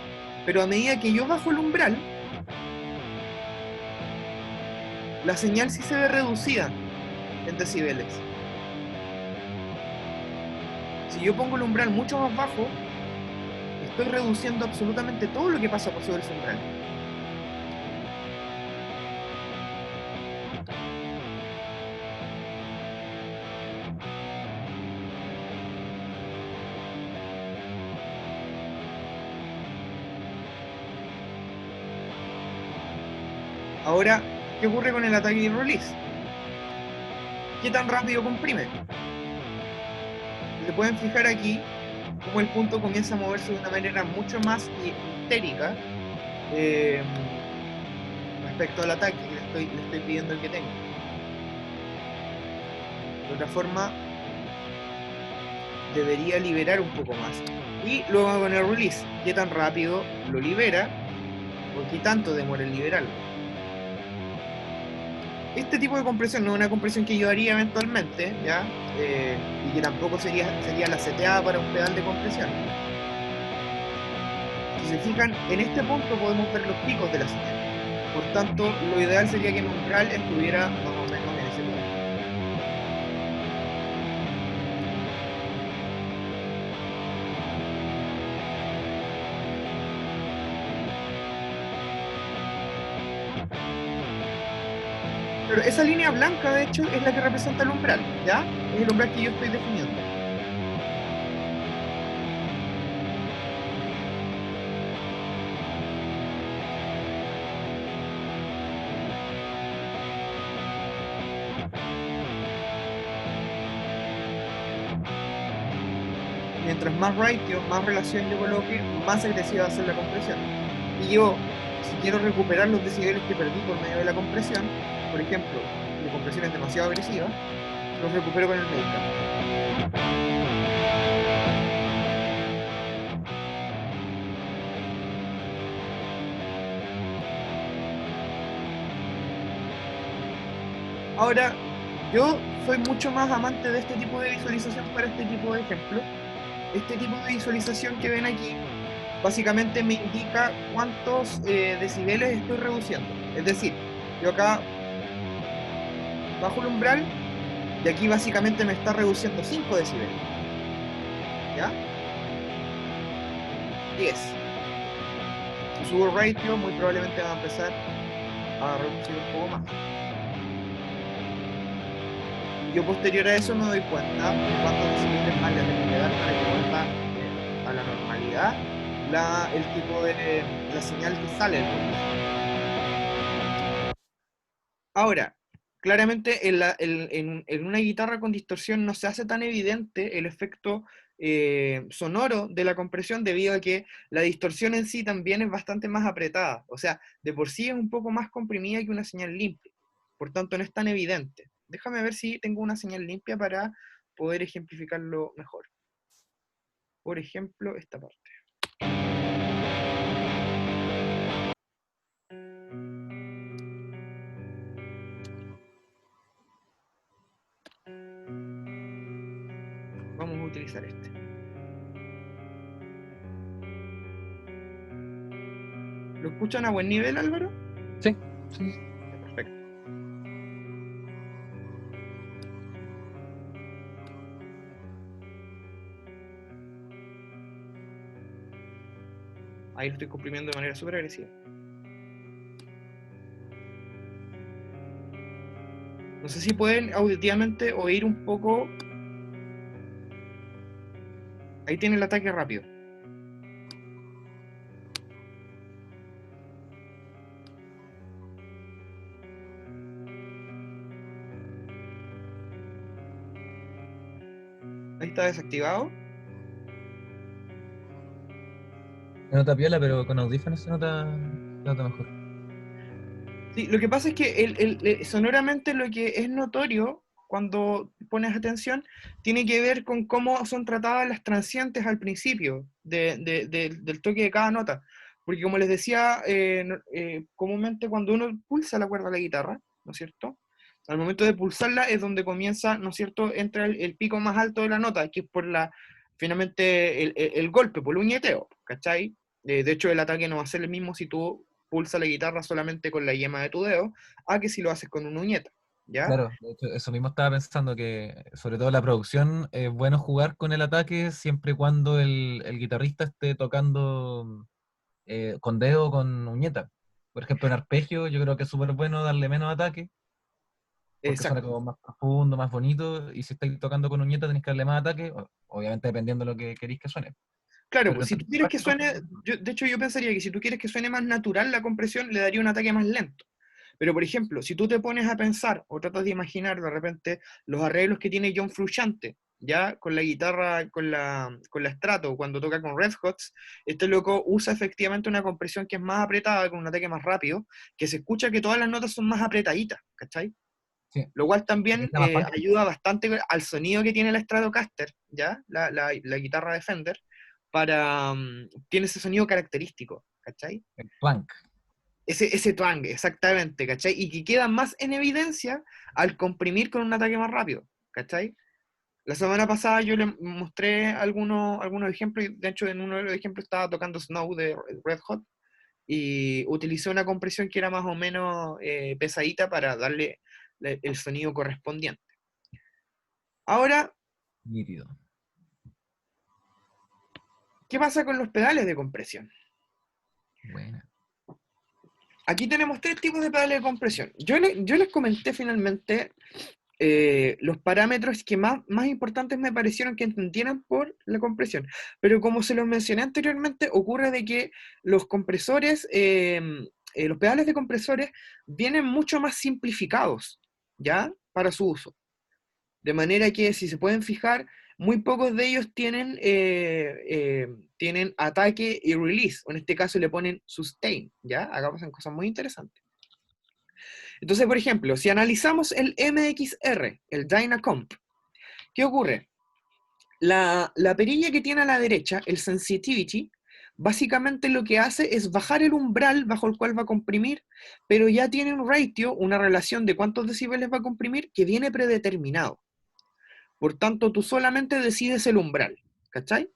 Pero a medida que yo bajo el umbral, la señal sí se ve reducida en decibeles. Si yo pongo el umbral mucho más bajo, estoy reduciendo absolutamente todo lo que pasa por sobre ese umbral. Ahora, ¿qué ocurre con el ataque y release? ¿Qué tan rápido comprime? Se pueden fijar aquí cómo el punto comienza a moverse de una manera mucho más histérica respecto al ataque que le estoy pidiendo que tenga. De otra forma, debería liberar un poco más. Y luego con el release, ¿qué tan rápido lo libera? ¿O qué tanto demora en liberarlo? Este tipo de compresión no es una compresión que yo haría eventualmente, ¿ya? Y que tampoco sería la seteada para un pedal de compresión. Si se fijan, en este punto podemos ver los picos de la señal. Por tanto, lo ideal sería que mi umbral estuviera más o menos en ese punto. Pero esa línea blanca, de hecho, es la que representa el umbral, ¿ya? Es el umbral que yo estoy definiendo. mientras más ratio, más relación yo coloque, más agresiva va a ser la compresión. Y yo, si quiero recuperar los decibeles que perdí por medio de la compresión, por ejemplo, mi compresión es demasiado agresiva, los recupero con el medicamento. Ahora, yo soy mucho más amante de este tipo de visualización para este tipo de ejemplo. Este tipo de visualización que ven aquí básicamente me indica cuántos decibeles estoy reduciendo. Es decir, yo acá bajo el umbral y aquí básicamente me está reduciendo 5 decibeles. ¿Ya? 10. Si subo ratio, muy probablemente va a empezar a reducir un poco más. Yo posterior a eso me doy cuenta de cuántos decibeles más le tengo que dar para que vuelva a la normalidad el tipo de la señal que sale del computador. Ahora, claramente en una guitarra con distorsión no se hace tan evidente el efecto sonoro de la compresión debido a que la distorsión en sí también es bastante más apretada. O sea, de por sí es un poco más comprimida que una señal limpia. Por tanto, no es tan evidente. Déjame ver si tengo una señal limpia para poder ejemplificarlo mejor. Por ejemplo, esta parte. Vamos a utilizar este. ¿Lo escuchan a buen nivel, Álvaro? Sí, sí. Perfecto. Ahí lo estoy comprimiendo de manera súper agresiva. No sé si pueden auditivamente oír un poco. Ahí tiene el ataque rápido. Ahí está desactivado. Se nota piola, pero con audífonos se nota mejor. Sí, lo que pasa es que sonoramente lo que es notorio cuando pones atención tiene que ver con cómo son tratadas las transientes al principio del toque de cada nota. Porque como les decía, comúnmente cuando uno pulsa la cuerda de la guitarra, ¿no es cierto? Al momento de pulsarla es donde comienza, ¿no es cierto?, entra el pico más alto de la nota, que es por finalmente el golpe, por el uñeteo, ¿cachai? De hecho, el ataque no va a ser el mismo si tú pulsa la guitarra solamente con la yema de tu dedo, a que si lo haces con una uñeta, ¿ya? Claro, de hecho, eso mismo estaba pensando que, sobre todo la producción, es bueno jugar con el ataque siempre y cuando el guitarrista esté tocando con dedo o con uñeta. Por ejemplo, en arpegio yo creo que es súper bueno darle menos ataque, porque suena Exacto. como más profundo, más bonito, y si estáis tocando con uñeta tenéis que darle más ataque, obviamente dependiendo de lo que queréis que suene. Claro, Pero pues si dentro tú del quieres que resto, suene, de hecho yo pensaría que si tú quieres que suene más natural la compresión, le daría un ataque más lento. Pero por ejemplo, si tú te pones a pensar o tratas de imaginar de repente los arreglos que tiene John Frusciante, ya con la guitarra, con la Strato, cuando toca con Red Hots, este loco usa efectivamente una compresión que es más apretada, con un ataque más rápido, que se escucha que todas las notas son más apretaditas, ¿cachai? sí, Lo cual también está más funky, ayuda bastante al sonido que tiene la Stratocaster, ¿ya? La guitarra de Fender, tiene ese sonido característico, ¿cachai? el clank. Ese twang, exactamente, ¿cachai? Y que queda más en evidencia al comprimir con un ataque más rápido, ¿cachai? La semana pasada yo le mostré algunos ejemplos, y de hecho en uno de los ejemplos estaba tocando Snow de Red Hot, y utilicé una compresión que era más o menos pesadita para darle el sonido correspondiente. Ahora, Nítido. ¿qué pasa con los pedales de compresión? Buena. Aquí tenemos tres tipos de pedales de compresión. Yo les comenté finalmente los parámetros que más importantes me parecieron que entendieran por la compresión. Pero como se los mencioné anteriormente, ocurre de que los compresores, los pedales de compresores vienen mucho más simplificados, ¿ya? Para su uso. De manera que, si se pueden fijar, muy pocos de ellos tienen ataque y release, o en este caso le ponen sustain, ¿ya? Acá pasan cosas muy interesantes. Entonces, por ejemplo, si analizamos el MXR, el Dynacomp, ¿qué ocurre? La perilla que tiene a la derecha, el sensitivity, básicamente lo que hace es bajar el umbral bajo el cual va a comprimir, pero ya tiene un ratio, una relación de cuántos decibeles va a comprimir, que viene predeterminado. Por tanto, tú solamente decides el umbral, ¿cachai?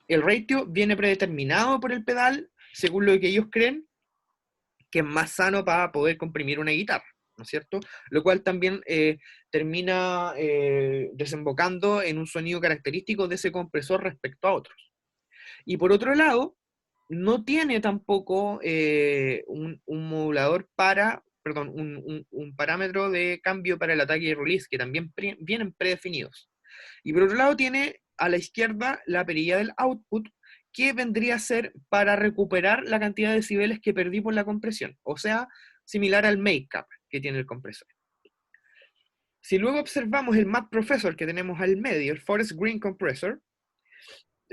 El ratio viene predeterminado por el pedal, según lo que ellos creen que es más sano para poder comprimir una guitarra, ¿no es cierto? Lo cual también termina desembocando en un sonido característico de ese compresor respecto a otros. Y por otro lado, no tiene tampoco un modulador perdón, un parámetro de cambio para el ataque y release, que también vienen predefinidos. Y por otro lado tiene a la izquierda la perilla del output, que vendría a ser para recuperar la cantidad de decibeles que perdí por la compresión, o sea, similar al make-up que tiene el compresor. Si luego observamos el Math Professor que tenemos al medio, el Forest Green Compressor,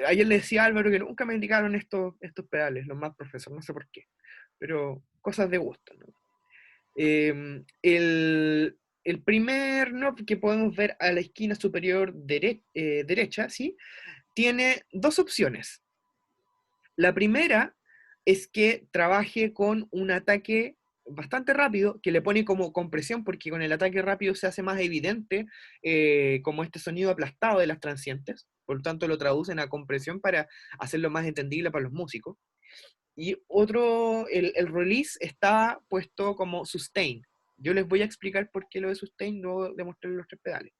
ayer le decía a Álvaro que nunca me indicaron estos pedales, los Math Professor, no sé por qué, pero cosas de gusto, ¿no? El primer knob que podemos ver a la esquina superior derecha, ¿sí? Tiene dos opciones. La primera es que trabaje con un ataque bastante rápido, que le pone como compresión, porque con el ataque rápido se hace más evidente como este sonido aplastado de las transientes, por lo tanto lo traducen a compresión para hacerlo más entendible para los músicos. Y otro, el release está puesto como sustain. Yo les voy a explicar por qué lo de sustain, luego de mostrarles los tres pedales.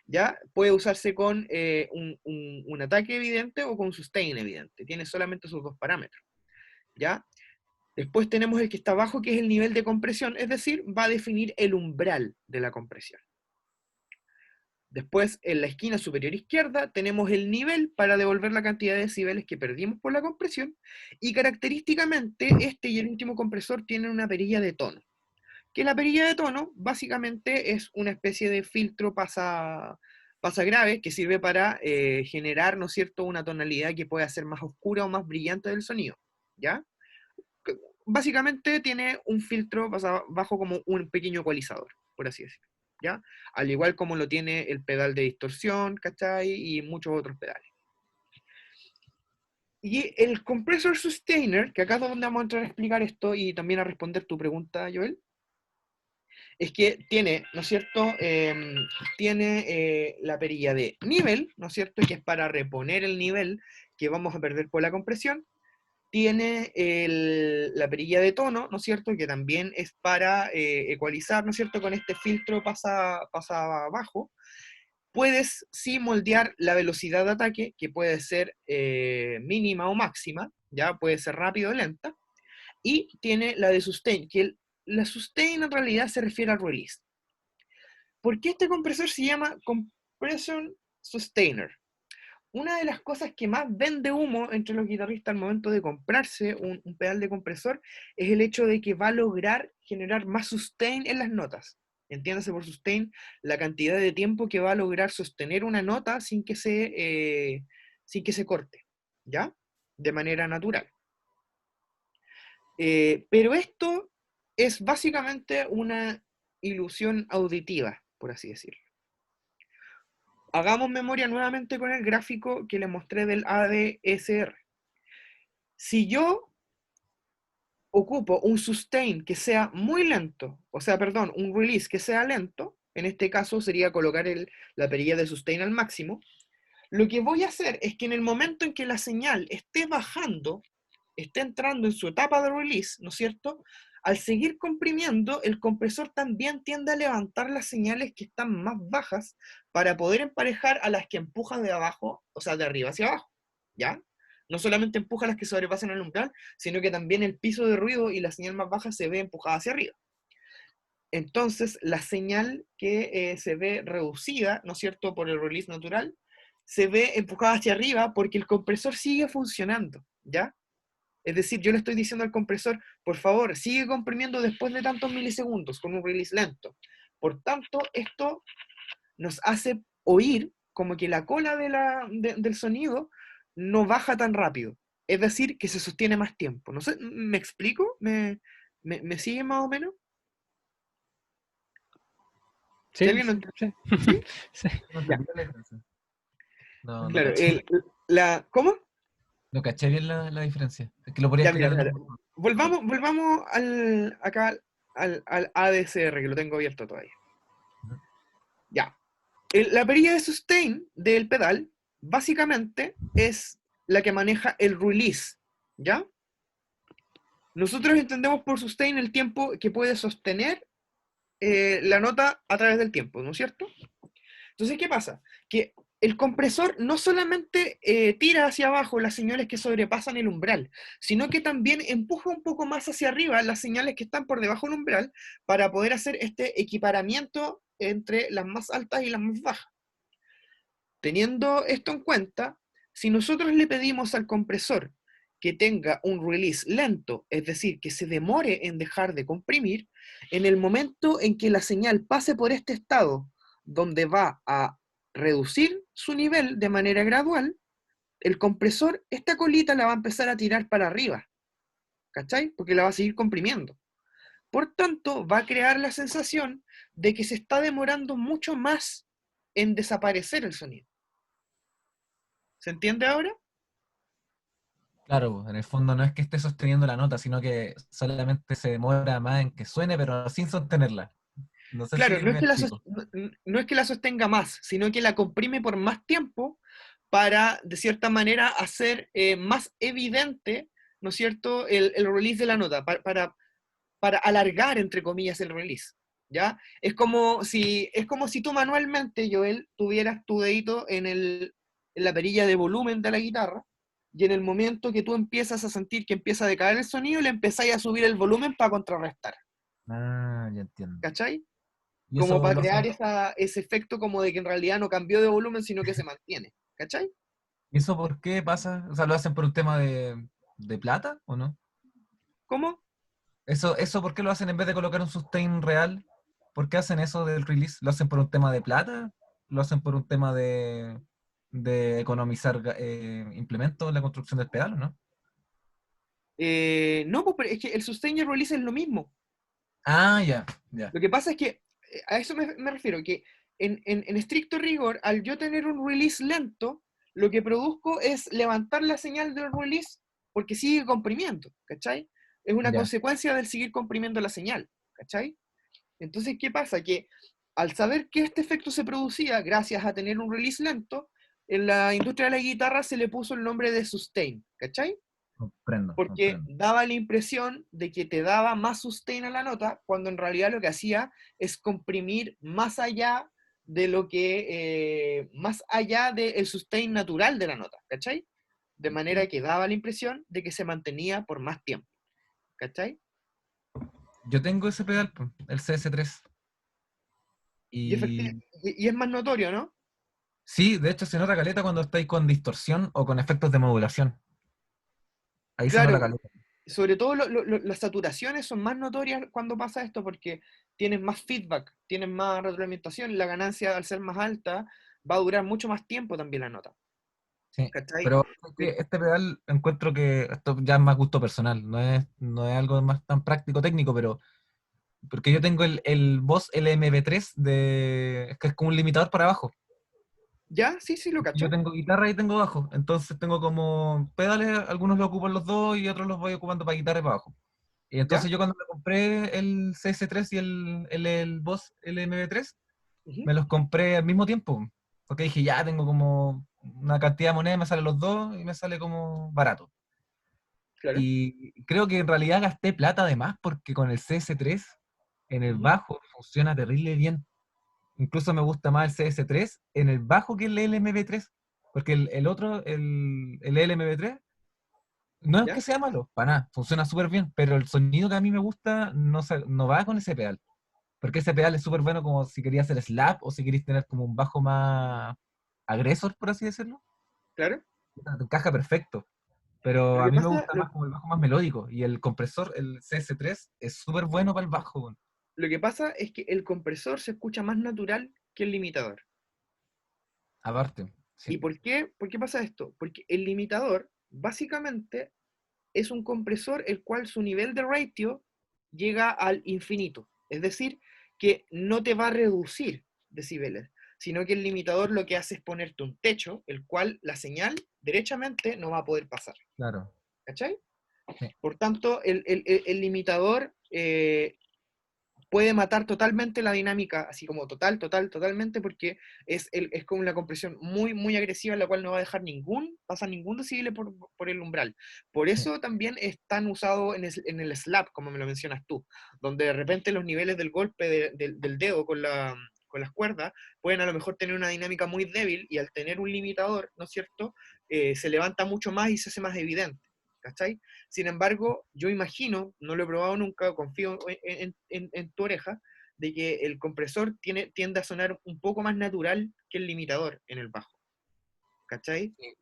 ¿Ya? Puede usarse con un ataque evidente o con un sustain evidente. Tiene solamente esos dos parámetros. ¿Ya? Después tenemos el que está abajo, que es el nivel de compresión, es decir, va a definir el umbral de la compresión. Después, en la esquina superior izquierda, tenemos el nivel para devolver la cantidad de decibeles que perdimos por la compresión, y característicamente este y el último compresor tienen una perilla de tono. Que la perilla de tono básicamente es una especie de filtro pasagrave que sirve para generar, ¿no es cierto?, una tonalidad que pueda ser más oscura o más brillante del sonido, ¿ya? Básicamente tiene un filtro bajo como un pequeño ecualizador, por así decirlo, ¿ya? Al igual como lo tiene el pedal de distorsión, ¿cachai? Y muchos otros pedales. Y el compressor sustainer, que acá es donde vamos a entrar a explicar esto y también a responder tu pregunta, Joel, es que tiene, ¿no es cierto? Tiene la perilla de nivel, ¿no es cierto? Que es para reponer el nivel que vamos a perder por la compresión. Tiene la perilla de tono, ¿no es cierto? Que también es para ecualizar, ¿no es cierto? Con este filtro pasa abajo. Puedes sí moldear la velocidad de ataque, que puede ser mínima o máxima, ya puede ser rápida o lenta. Y tiene la de sustain, que la sustain en realidad se refiere al release. ¿Por qué este compresor se llama Compression Sustainer? Una de las cosas que más vende humo entre los guitarristas al momento de comprarse un pedal de compresor es el hecho de que va a lograr generar más sustain en las notas. Entiéndase por sustain la cantidad de tiempo que va a lograr sostener una nota sin que se corte, ¿ya? De manera natural. Pero esto es básicamente una ilusión auditiva, por así decirlo. Hagamos memoria nuevamente con el gráfico que le mostré del ADSR. Si yo ocupo un sustain que sea muy lento, o sea, perdón, un release que sea lento, en este caso sería colocar la perilla de sustain al máximo, lo que voy a hacer es que en el momento en que la señal esté bajando, esté entrando en su etapa de release, ¿no es cierto? Al seguir comprimiendo, el compresor también tiende a levantar las señales que están más bajas para poder emparejar a las que empujan de abajo, o sea, de arriba hacia abajo, ¿ya? No solamente empuja a las que sobrepasan el umbral, sino que también el piso de ruido y la señal más baja se ve empujada hacia arriba. Entonces, la señal que se ve reducida, ¿no es cierto?, por el release natural, se ve empujada hacia arriba porque el compresor sigue funcionando, ¿ya? Es decir, yo le estoy diciendo al compresor, por favor, sigue comprimiendo después de tantos milisegundos con un release lento. Por tanto, esto nos hace oír como que la cola del sonido no baja tan rápido. Es decir, que se sostiene más tiempo. No sé, ¿me explico? ¿Me sigue más o menos? Si Sí, alguien no entiende. sí, ¿Sí? sí. No Ya. entendí la diferencia. No, no Claro. caché. ¿Cómo? No caché bien la diferencia. Es que lo podría Ya, mira, explicar de espera. otra forma. Volvamos acá al ADCR, que lo tengo abierto todavía. Ujú. Ya. La perilla de sustain del pedal, básicamente, es la que maneja el release, ¿ya? Nosotros entendemos por sustain el tiempo que puede sostener la nota a través del tiempo, ¿no es cierto? Entonces, ¿qué pasa? Que el compresor no solamente tira hacia abajo las señales que sobrepasan el umbral, sino que también empuja un poco más hacia arriba las señales que están por debajo del umbral para poder hacer este equiparamiento entre las más altas y las más bajas. Teniendo esto en cuenta, si nosotros le pedimos al compresor que tenga un release lento, es decir, que se demore en dejar de comprimir, en el momento en que la señal pase por este estado, donde va a reducir su nivel de manera gradual, el compresor, esta colita la va a empezar a tirar para arriba, ¿cachai? Porque la va a seguir comprimiendo. Por tanto, va a crear la sensación de que se está demorando mucho más en desaparecer el sonido. ¿Se entiende ahora? Claro, en el fondo no es que esté sosteniendo la nota, sino que solamente se demora más en que suene, pero sin sostenerla. No sé Claro, si me explico. no es que la sostenga más, sino que la comprime por más tiempo para, de cierta manera, hacer más evidente, ¿no es cierto?, el release de la nota, para alargar, entre comillas, el release. ¿Ya? Es como si tú manualmente, Joel, tuvieras tu dedito en la perilla de volumen de la guitarra, y en el momento que tú empiezas a sentir que empieza a decaer el sonido, le empezáis a subir el volumen para contrarrestar. Ah, ya entiendo. ¿Cachai? Y Como eso para lo crear hacen, ese efecto como de que en realidad no cambió de volumen, sino que se mantiene. ¿Cachai? ¿y eso por qué pasa? O sea, ¿lo hacen por un tema de plata o no? ¿Cómo? ¿Eso por qué lo hacen en vez de colocar un sustain real? ¿Por qué hacen eso del release? ¿Lo hacen por un tema de plata? ¿Lo hacen por un tema de economizar implementos en la construcción del pedal, o no? No, pues pero es que el sustain y el release es lo mismo. Ah, ya, ya. Lo que pasa es que, a eso me refiero, que en estricto rigor, al yo tener un release lento, lo que produzco es levantar la señal del release porque sigue comprimiendo, ¿cachai? Es una Ya. consecuencia del seguir comprimiendo la señal, ¿cachai? Entonces, ¿qué pasa? Que al saber que este efecto se producía gracias a tener un release lento, en la industria de la guitarra se le puso el nombre de sustain, ¿cachai? Comprendo, Porque comprendo. daba la impresión de que te daba más sustain a la nota, cuando en realidad lo que hacía es comprimir más allá de lo que, más allá del sustain natural de la nota, ¿cachai? De manera que daba la impresión de que se mantenía por más tiempo, ¿cachai? Yo tengo ese pedal, po, el CS3. Y Y es más notorio, ¿no? sí, de hecho se nota caleta cuando estáis con distorsión o con efectos de modulación. Ahí se nota Claro, caleta. sobre todo las saturaciones son más notorias cuando pasa esto porque tienes más feedback, tienes más retroalimentación, y la ganancia al ser más alta va a durar mucho más tiempo también la nota. Sí. ¿Cachai? Pero es que este pedal encuentro que esto ya es más gusto personal, no es algo más tan práctico técnico, pero porque yo tengo el Boss LMV3 es que es como un limitador para abajo. ¿Ya? Sí, sí, lo Yo cacho. tengo guitarra y tengo bajo, entonces tengo como pedales, algunos los ocupan los dos y otros los voy ocupando para guitarra y para bajo. Y ¿Ya? entonces yo cuando me compré el CS3 y el Boss LMV3, Ujú. me los compré al mismo tiempo. Porque dije, ya tengo como una cantidad de monedas, me salen los dos y me sale como barato. Claro. Y creo que en realidad gasté plata además porque con el CS3 en el Ujú. bajo funciona terrible bien. Incluso me gusta más el CS3 en el bajo que el LMV3. Porque el otro, el LMV3, no es que ¿Ya? sea malo, para nada, funciona súper bien, pero el sonido que a mí me gusta no va con ese pedal. Porque ese pedal es súper bueno como si querías hacer slap o si querías tener como un bajo más agresor, por así decirlo. Claro. Te encaja perfecto. Pero Lo a que mí me pasa, gusta lo, más como el bajo más melódico. Y el compresor, el CS3, es súper bueno para el bajo, weón. lo que pasa es que el compresor se escucha más natural que el limitador. Aparte, ¿Y sí, por qué pasa esto? Porque el limitador básicamente es un compresor el cual su nivel de ratio llega al infinito. Es decir, que no te va a reducir decibeles, sino que el limitador lo que hace es ponerte un techo, el cual la señal derechamente no va a poder pasar. claro. ¿Cachai? Sí. Por tanto, el limitador puede matar totalmente la dinámica, así como totalmente, porque es como una compresión muy, muy agresiva, en la cual no va a dejar pasar ningún decibel por el umbral. Por Sí. eso también es tan usado en el slap, como me lo mencionas tú, donde de repente los niveles del golpe del dedo con las cuerdas pueden a lo mejor tener una dinámica muy débil y al tener un limitador, ¿no es cierto?, se levanta mucho más y se hace más evidente. ¿Cachai? Sin embargo, yo imagino, no lo he probado nunca, confío en tu oreja, de que el compresor tiende a sonar un poco más natural que el limitador en el bajo. ¿Cachai? De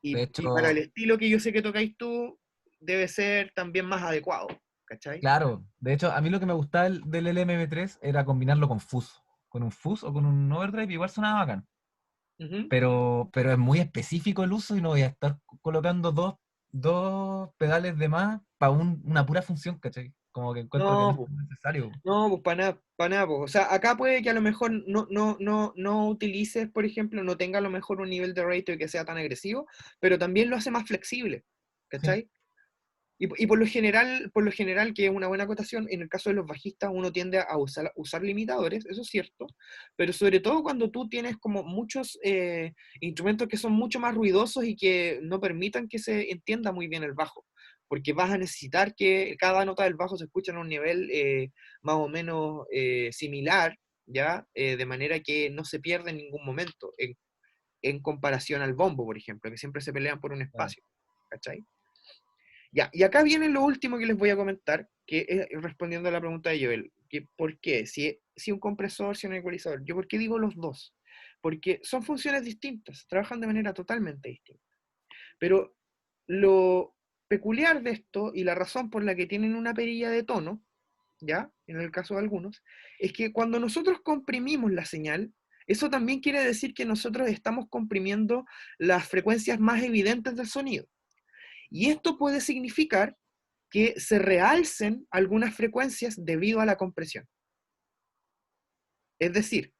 Y para el hecho, estilo que yo sé que tocáis tú, debe ser también más adecuado. ¿Cachai? claro, de hecho, a mí lo que me gustaba del LMV3 era combinarlo con fuzz. Con un fuzz o con un overdrive, igual sonaba bacán. Ujú. Pero es muy específico el uso y no voy a estar colocando dos pedales de más para una pura función, ¿cachai? Como que encuentro que no No, es pues, tan necesario. no, pues para nada, pues. O sea, acá puede que a lo mejor no utilices, por ejemplo, no tenga a lo mejor un nivel de ratio que sea tan agresivo, pero también lo hace más flexible. Sí, ¿Cachai? Y por lo general, que es una buena acotación, en el caso de los bajistas uno tiende a usar limitadores, eso es cierto, pero sobre todo cuando tú tienes como muchos instrumentos que son mucho más ruidosos y que no permitan que se entienda muy bien el bajo, porque vas a necesitar que cada nota del bajo se escuche en un nivel más o menos similar, ¿ya? De manera que no se pierda en ningún momento, en comparación al bombo, por ejemplo, que siempre se pelean por un claro. espacio, ¿cachai? Ya, y acá viene lo último que les voy a comentar, que es respondiendo a la pregunta de Joel, que ¿por qué? Si un compresor, si un ecualizador, ¿yo por qué digo los dos? Porque son funciones distintas, trabajan de manera totalmente distinta. Pero lo peculiar de esto y la razón por la que tienen una perilla de tono, ¿ya? En el caso de algunos, es que cuando nosotros comprimimos la señal, eso también quiere decir que nosotros estamos comprimiendo las frecuencias más evidentes del sonido. Y esto puede significar que se realcen algunas frecuencias debido a la compresión. Es decir,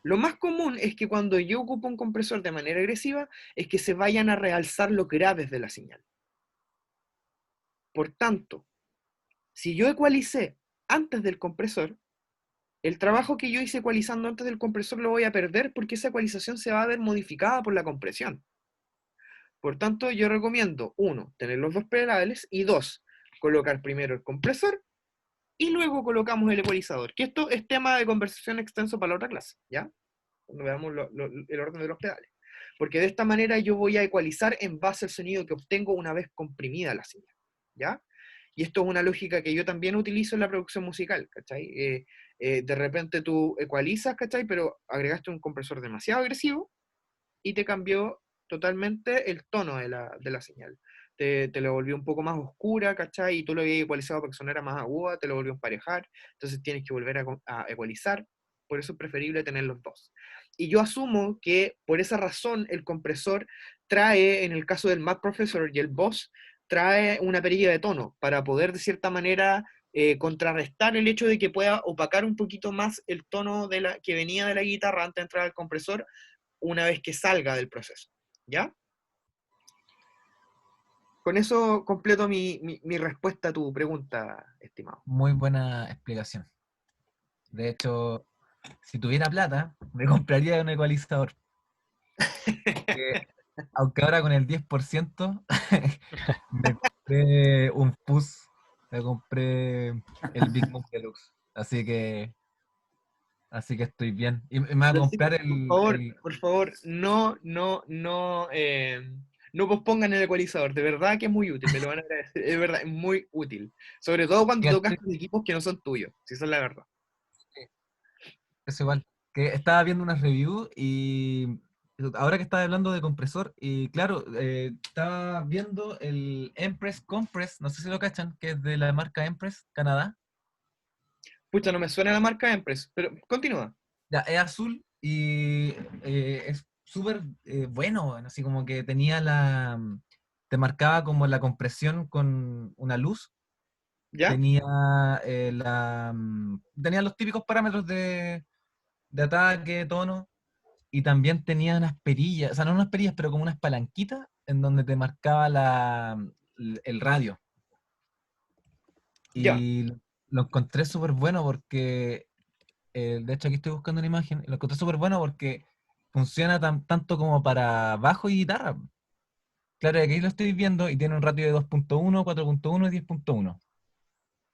lo más común es que cuando yo ocupo un compresor de manera agresiva, es que se vayan a realzar los graves de la señal. Por tanto, si yo ecualicé antes del compresor, el trabajo que yo hice ecualizando antes del compresor lo voy a perder porque esa ecualización se va a ver modificada por la compresión. Por tanto, yo recomiendo, uno, tener los dos pedales y dos, colocar primero el compresor y luego colocamos el ecualizador, que esto es tema de conversación extenso para la otra clase, ¿ya? Cuando veamos el orden de los pedales. Porque de esta manera yo voy a ecualizar en base al sonido que obtengo una vez comprimida la señal, ¿ya? Y esto es una lógica que yo también utilizo en la producción musical, ¿cachai? De repente tú ecualizas, ¿cachai? Pero agregaste un compresor demasiado agresivo y te cambió totalmente el tono de la señal. Te lo volvió un poco más oscura, ¿cachai? Y tú lo habías ecualizado para que sonara más aguda, te lo volvió a emparejar, entonces tienes que volver a ecualizar, por eso es preferible tener los dos. Y yo asumo que por esa razón el compresor trae, en el caso del Mac Professor y el Boss, trae una perilla de tono para poder de cierta manera contrarrestar el hecho de que pueda opacar un poquito más el tono que venía de la guitarra antes de entrar al compresor una vez que salga del proceso. ¿Ya? Con eso completo mi respuesta a tu pregunta, estimado. Muy buena explicación. De hecho, si tuviera plata, me compraría un ecualizador. Que, aunque ahora con el 10% me compré un fuzz, me compré el Big Move Deluxe. Así que estoy bien. Y me va a Francisco, comprar por favor, no pospongan el ecualizador. De verdad que es muy útil, me lo van a agradecer. De verdad, es muy útil. Sobre todo cuando tocas fíjate, con equipos que no son tuyos, si eso es la verdad. es igual. Que estaba viendo unas reviews y ahora que estaba hablando de compresor, y claro, estaba viendo el Empress Compress, no sé si lo cachan, que es de la marca Empress, Canadá. Pucha, no me suena la marca Empress, pero continúa. Ya, es azul y es súper bueno, así como que te marcaba como la compresión con una luz, ¿Ya? tenía, tenía los típicos parámetros de ataque, tono, y también tenía unas perillas, o sea, no unas perillas, pero como unas palanquitas en donde te marcaba el radio. Ya. Y lo encontré súper bueno porque, de hecho aquí estoy buscando una imagen, lo encontré súper bueno porque funciona tanto como para bajo y guitarra. Claro, aquí lo estoy viendo y tiene un ratio de 2.1, 4.1 y 10.1.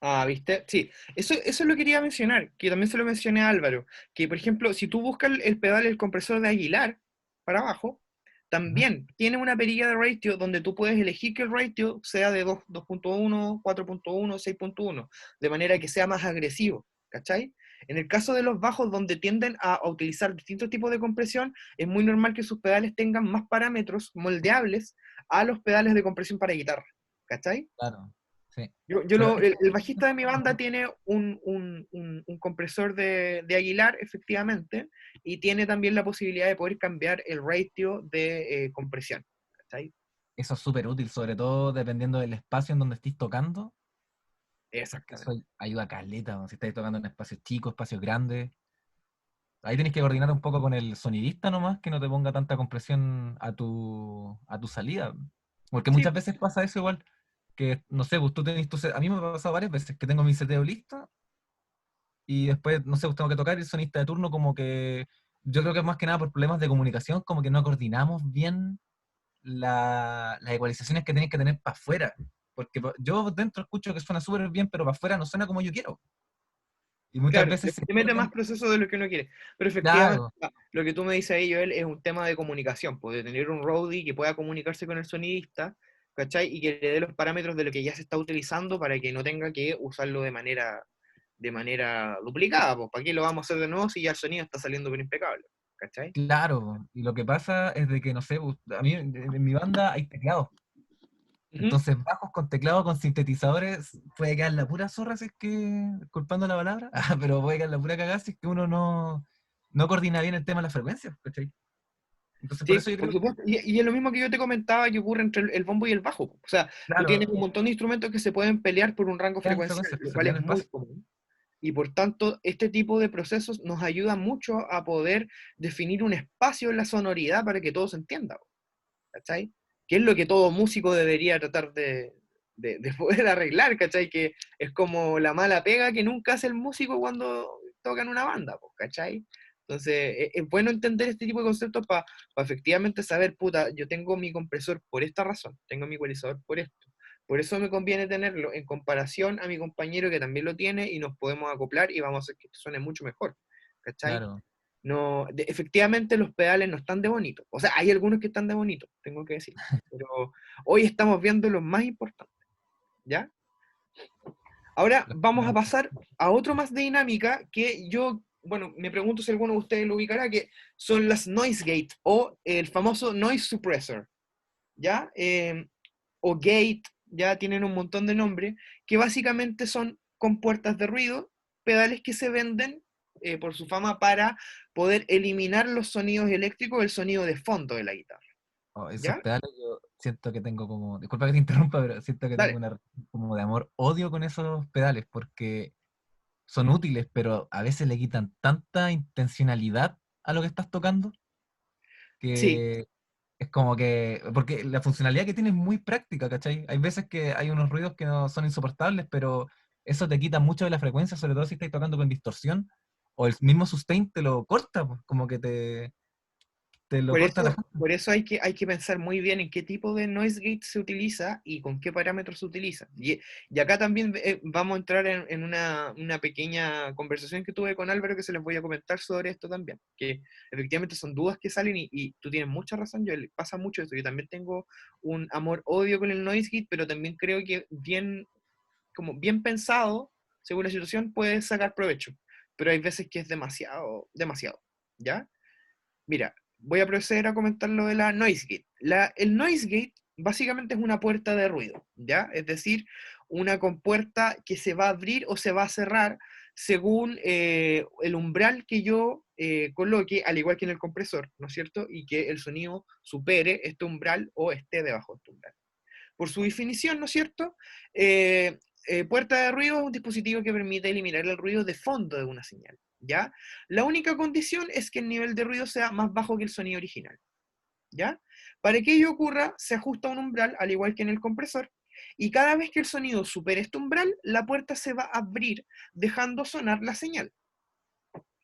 Ah, ¿viste? Sí, eso lo quería mencionar, que también se lo mencioné a Álvaro, que por ejemplo, si tú buscas el pedal, el compresor de Aguilar para abajo, Ujú. también tiene una perilla de ratio donde tú puedes elegir que el ratio sea de 2.1, 4.1, 6.1, de manera que sea más agresivo, ¿cachai? En el caso de los bajos, donde tienden a utilizar distintos tipos de compresión, es muy normal que sus pedales tengan más parámetros moldeables a los pedales de compresión para guitarra, ¿cachai? Claro, sí. Pero El bajista de mi banda tiene un compresor de Aguilar, efectivamente, y tiene también la posibilidad de poder cambiar el ratio de compresión. ¿Cachai? eso es súper útil, sobre todo dependiendo del espacio en donde estés tocando, porque eso Exactamente. ayuda a caleta, ¿no? Si estáis tocando en espacios chicos, espacios grandes. Ahí tenés que coordinar un poco con el sonidista nomás, que no te ponga tanta compresión a tu salida. Porque Sí, muchas veces pasa eso igual, que no sé, pues tú tenés a mí me ha pasado varias veces que tengo mi seteo listo y después, no sé, pues tengo que tocar y el sonista de turno como que, yo creo que es más que nada por problemas de comunicación, como que no coordinamos bien las ecualizaciones que tenéis que tener para afuera. Porque yo dentro escucho que suena súper bien, pero para afuera no suena como yo quiero. Y muchas claro, veces se le mete más pierden. proceso de lo que uno quiere. Pero efectivamente, Claro, lo que tú me dices ahí, Joel, es un tema de comunicación, pues, de tener un roadie que pueda comunicarse con el sonidista, ¿cachai? Y que le dé los parámetros de lo que ya se está utilizando para que no tenga que usarlo de manera duplicada, pues, ¿para qué lo vamos a hacer de nuevo si ya el sonido está saliendo bien impecable? ¿Cachai? claro. Y lo que pasa es de que, no sé, pues, a mí en mi banda hay teclados. Ujú. Entonces, bajos con teclado, con sintetizadores, puede quedar la pura zorra si es que, culpando la palabra, pero puede quedar la pura cagada si es que uno no coordina bien el tema de las frecuencias, ¿cachai? Entonces, por Sí, eso yo por creo que, supuesto. Y es lo mismo que yo te comentaba que ocurre entre el bombo y el bajo. O sea, tú tienes claro, un montón de instrumentos que se pueden pelear por un rango quedan frecuencial, frecuencias, lo se cual pelean es muy espacio. común. Y por tanto, este tipo de procesos nos ayuda mucho a poder definir un espacio en la sonoridad para que todo se entienda, ¿cachai? Que es lo que todo músico debería tratar de poder arreglar, ¿cachai? Que es como la mala pega que nunca hace el músico cuando toca en una banda, pues, ¿cachai? Entonces, es bueno entender este tipo de conceptos para efectivamente saber, puta, yo tengo mi compresor por esta razón, tengo mi ecualizador por esto. Por eso me conviene tenerlo en comparación a mi compañero que también lo tiene y nos podemos acoplar y vamos a hacer que suene mucho mejor, ¿cachai? Claro. No, efectivamente los pedales no están de bonito. O sea, hay algunos que están de bonito, tengo que decir. Pero hoy estamos viendo los más importantes, ¿ya? Ahora vamos a pasar a otro más de dinámica que yo, bueno, me pregunto si alguno de ustedes lo ubicará, que son las noise gate o el famoso noise suppressor, ¿ya? O gate, ya tienen un montón de nombres, que básicamente son compuertas de ruido, pedales que se venden por su fama para poder eliminar los sonidos eléctricos, el sonido de fondo de la guitarra. Oh, esos ¿Ya? pedales yo siento que tengo como, disculpa que te interrumpa, pero siento que tengo Dale. una como de amor-odio con esos pedales, porque son útiles, pero a veces le quitan tanta intencionalidad a lo que estás tocando, Sí, que es como que, porque la funcionalidad que tiene es muy práctica, ¿cachai? Hay veces que hay unos ruidos que no son insoportables, pero eso te quita mucho de la frecuencia, sobre todo si estás tocando con distorsión, o el mismo sustain te lo corta, pues, como que te lo corta la. por eso hay que pensar muy bien en qué tipo de noise gate se utiliza y con qué parámetros se utiliza. Y acá también vamos a entrar en una pequeña conversación que tuve con Álvaro que se les voy a comentar sobre esto también, que efectivamente son dudas que salen y tú tienes mucha razón, yo pasa mucho esto, yo también tengo un amor-odio con el noise gate, pero también creo que bien, como bien pensado, según la situación, puedes sacar provecho, pero hay veces que es demasiado, demasiado, ¿ya? Mira, voy a proceder a comentar lo de la noise gate. El noise gate básicamente es una puerta de ruido, ¿ya? Es decir, una compuerta que se va a abrir o se va a cerrar según el umbral que yo coloque, al igual que en el compresor, ¿no es cierto? Y que el sonido supere este umbral o esté debajo de este umbral. Por su definición, ¿no es cierto? Puerta de ruido es un dispositivo que permite eliminar el ruido de fondo de una señal, ¿ya? La única condición es que el nivel de ruido sea más bajo que el sonido original, ¿ya? Para que ello ocurra, se ajusta un umbral, al igual que en el compresor, y cada vez que el sonido supere este umbral, la puerta se va a abrir, dejando sonar la señal.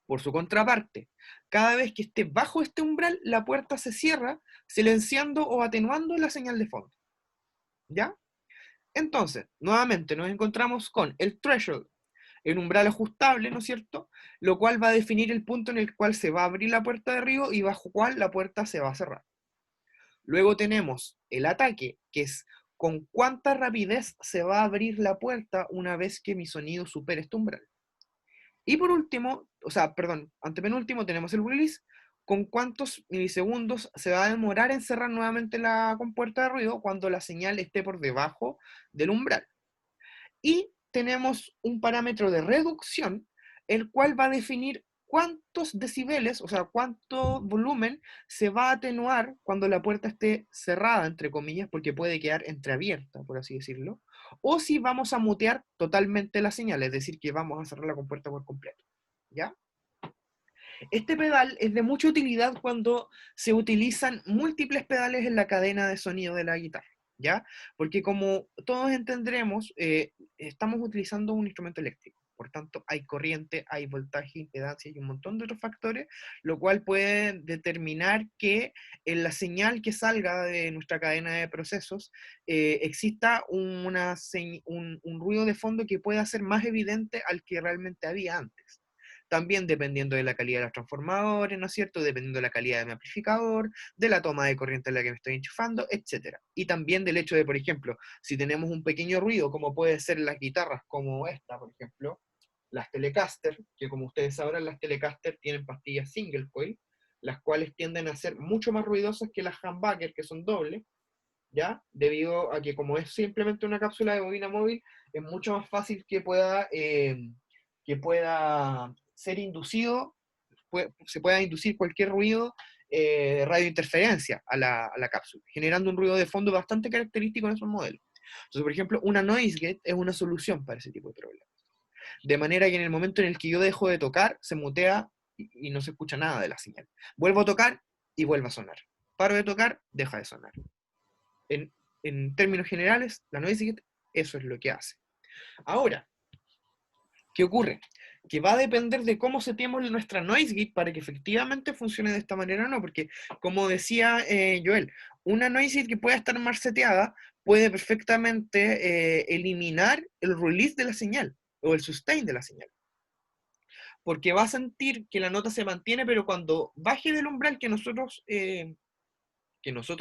Por su contraparte, cada vez que esté bajo este umbral, la puerta se cierra, silenciando o atenuando la señal de fondo, ¿ya? Entonces, nuevamente nos encontramos con el threshold, el umbral ajustable, ¿no es cierto? Lo cual va a definir el punto en el cual se va a abrir la puerta de arriba y bajo cual la puerta se va a cerrar. Luego tenemos el ataque, que es con cuánta rapidez se va a abrir la puerta una vez que mi sonido supere este umbral. Y por último, antepenúltimo, tenemos el release, con cuántos milisegundos se va a demorar en cerrar nuevamente la compuerta de ruido cuando la señal esté por debajo del umbral. Y tenemos un parámetro de reducción, el cual va a definir cuántos decibeles, o sea, cuánto volumen se va a atenuar cuando la puerta esté cerrada, entre comillas, porque puede quedar entreabierta, por así decirlo, o si vamos a mutear totalmente la señal, es decir, que vamos a cerrar la compuerta por completo, ¿ya? Este pedal es de mucha utilidad cuando se utilizan múltiples pedales en la cadena de sonido de la guitarra, ¿ya? Porque como todos entendremos, estamos utilizando un instrumento eléctrico. Por tanto, hay corriente, hay voltaje, impedancia y un montón de otros factores, lo cual puede determinar que en la señal que salga de nuestra cadena de procesos exista un ruido de fondo que pueda ser más evidente al que realmente había antes. También dependiendo de la calidad de los transformadores, ¿no es cierto? Dependiendo de la calidad de mi amplificador, de la toma de corriente en la que me estoy enchufando, etc. Y también del hecho de, por ejemplo, si tenemos un pequeño ruido, como puede ser las guitarras como esta, por ejemplo, las Telecaster, que como ustedes sabrán, las Telecaster tienen pastillas single coil, las cuales tienden a ser mucho más ruidosas que las humbucker, que son dobles, ¿ya? Debido a que como es simplemente una cápsula de bobina móvil, es mucho más fácil que pueda ser inducido, se pueda inducir cualquier ruido de radiointerferencia a la cápsula, generando un ruido de fondo bastante característico en esos modelos. Entonces, por ejemplo, una noise gate es una solución para ese tipo de problemas. De manera que en el momento en el que yo dejo de tocar, se mutea y no se escucha nada de la señal. Vuelvo a tocar y vuelve a sonar. Paro de tocar, deja de sonar. En términos generales, la noise gate eso es lo que hace. Ahora, ¿qué ocurre? Que va a depender de cómo setemos nuestra noise gate para que efectivamente funcione de esta manera o no, porque como decía Joel, una noise gate que pueda estar mal seteada puede perfectamente eliminar el release de la señal o el sustain de la señal. Porque va a sentir que la nota se mantiene, pero cuando baje del umbral que nosotros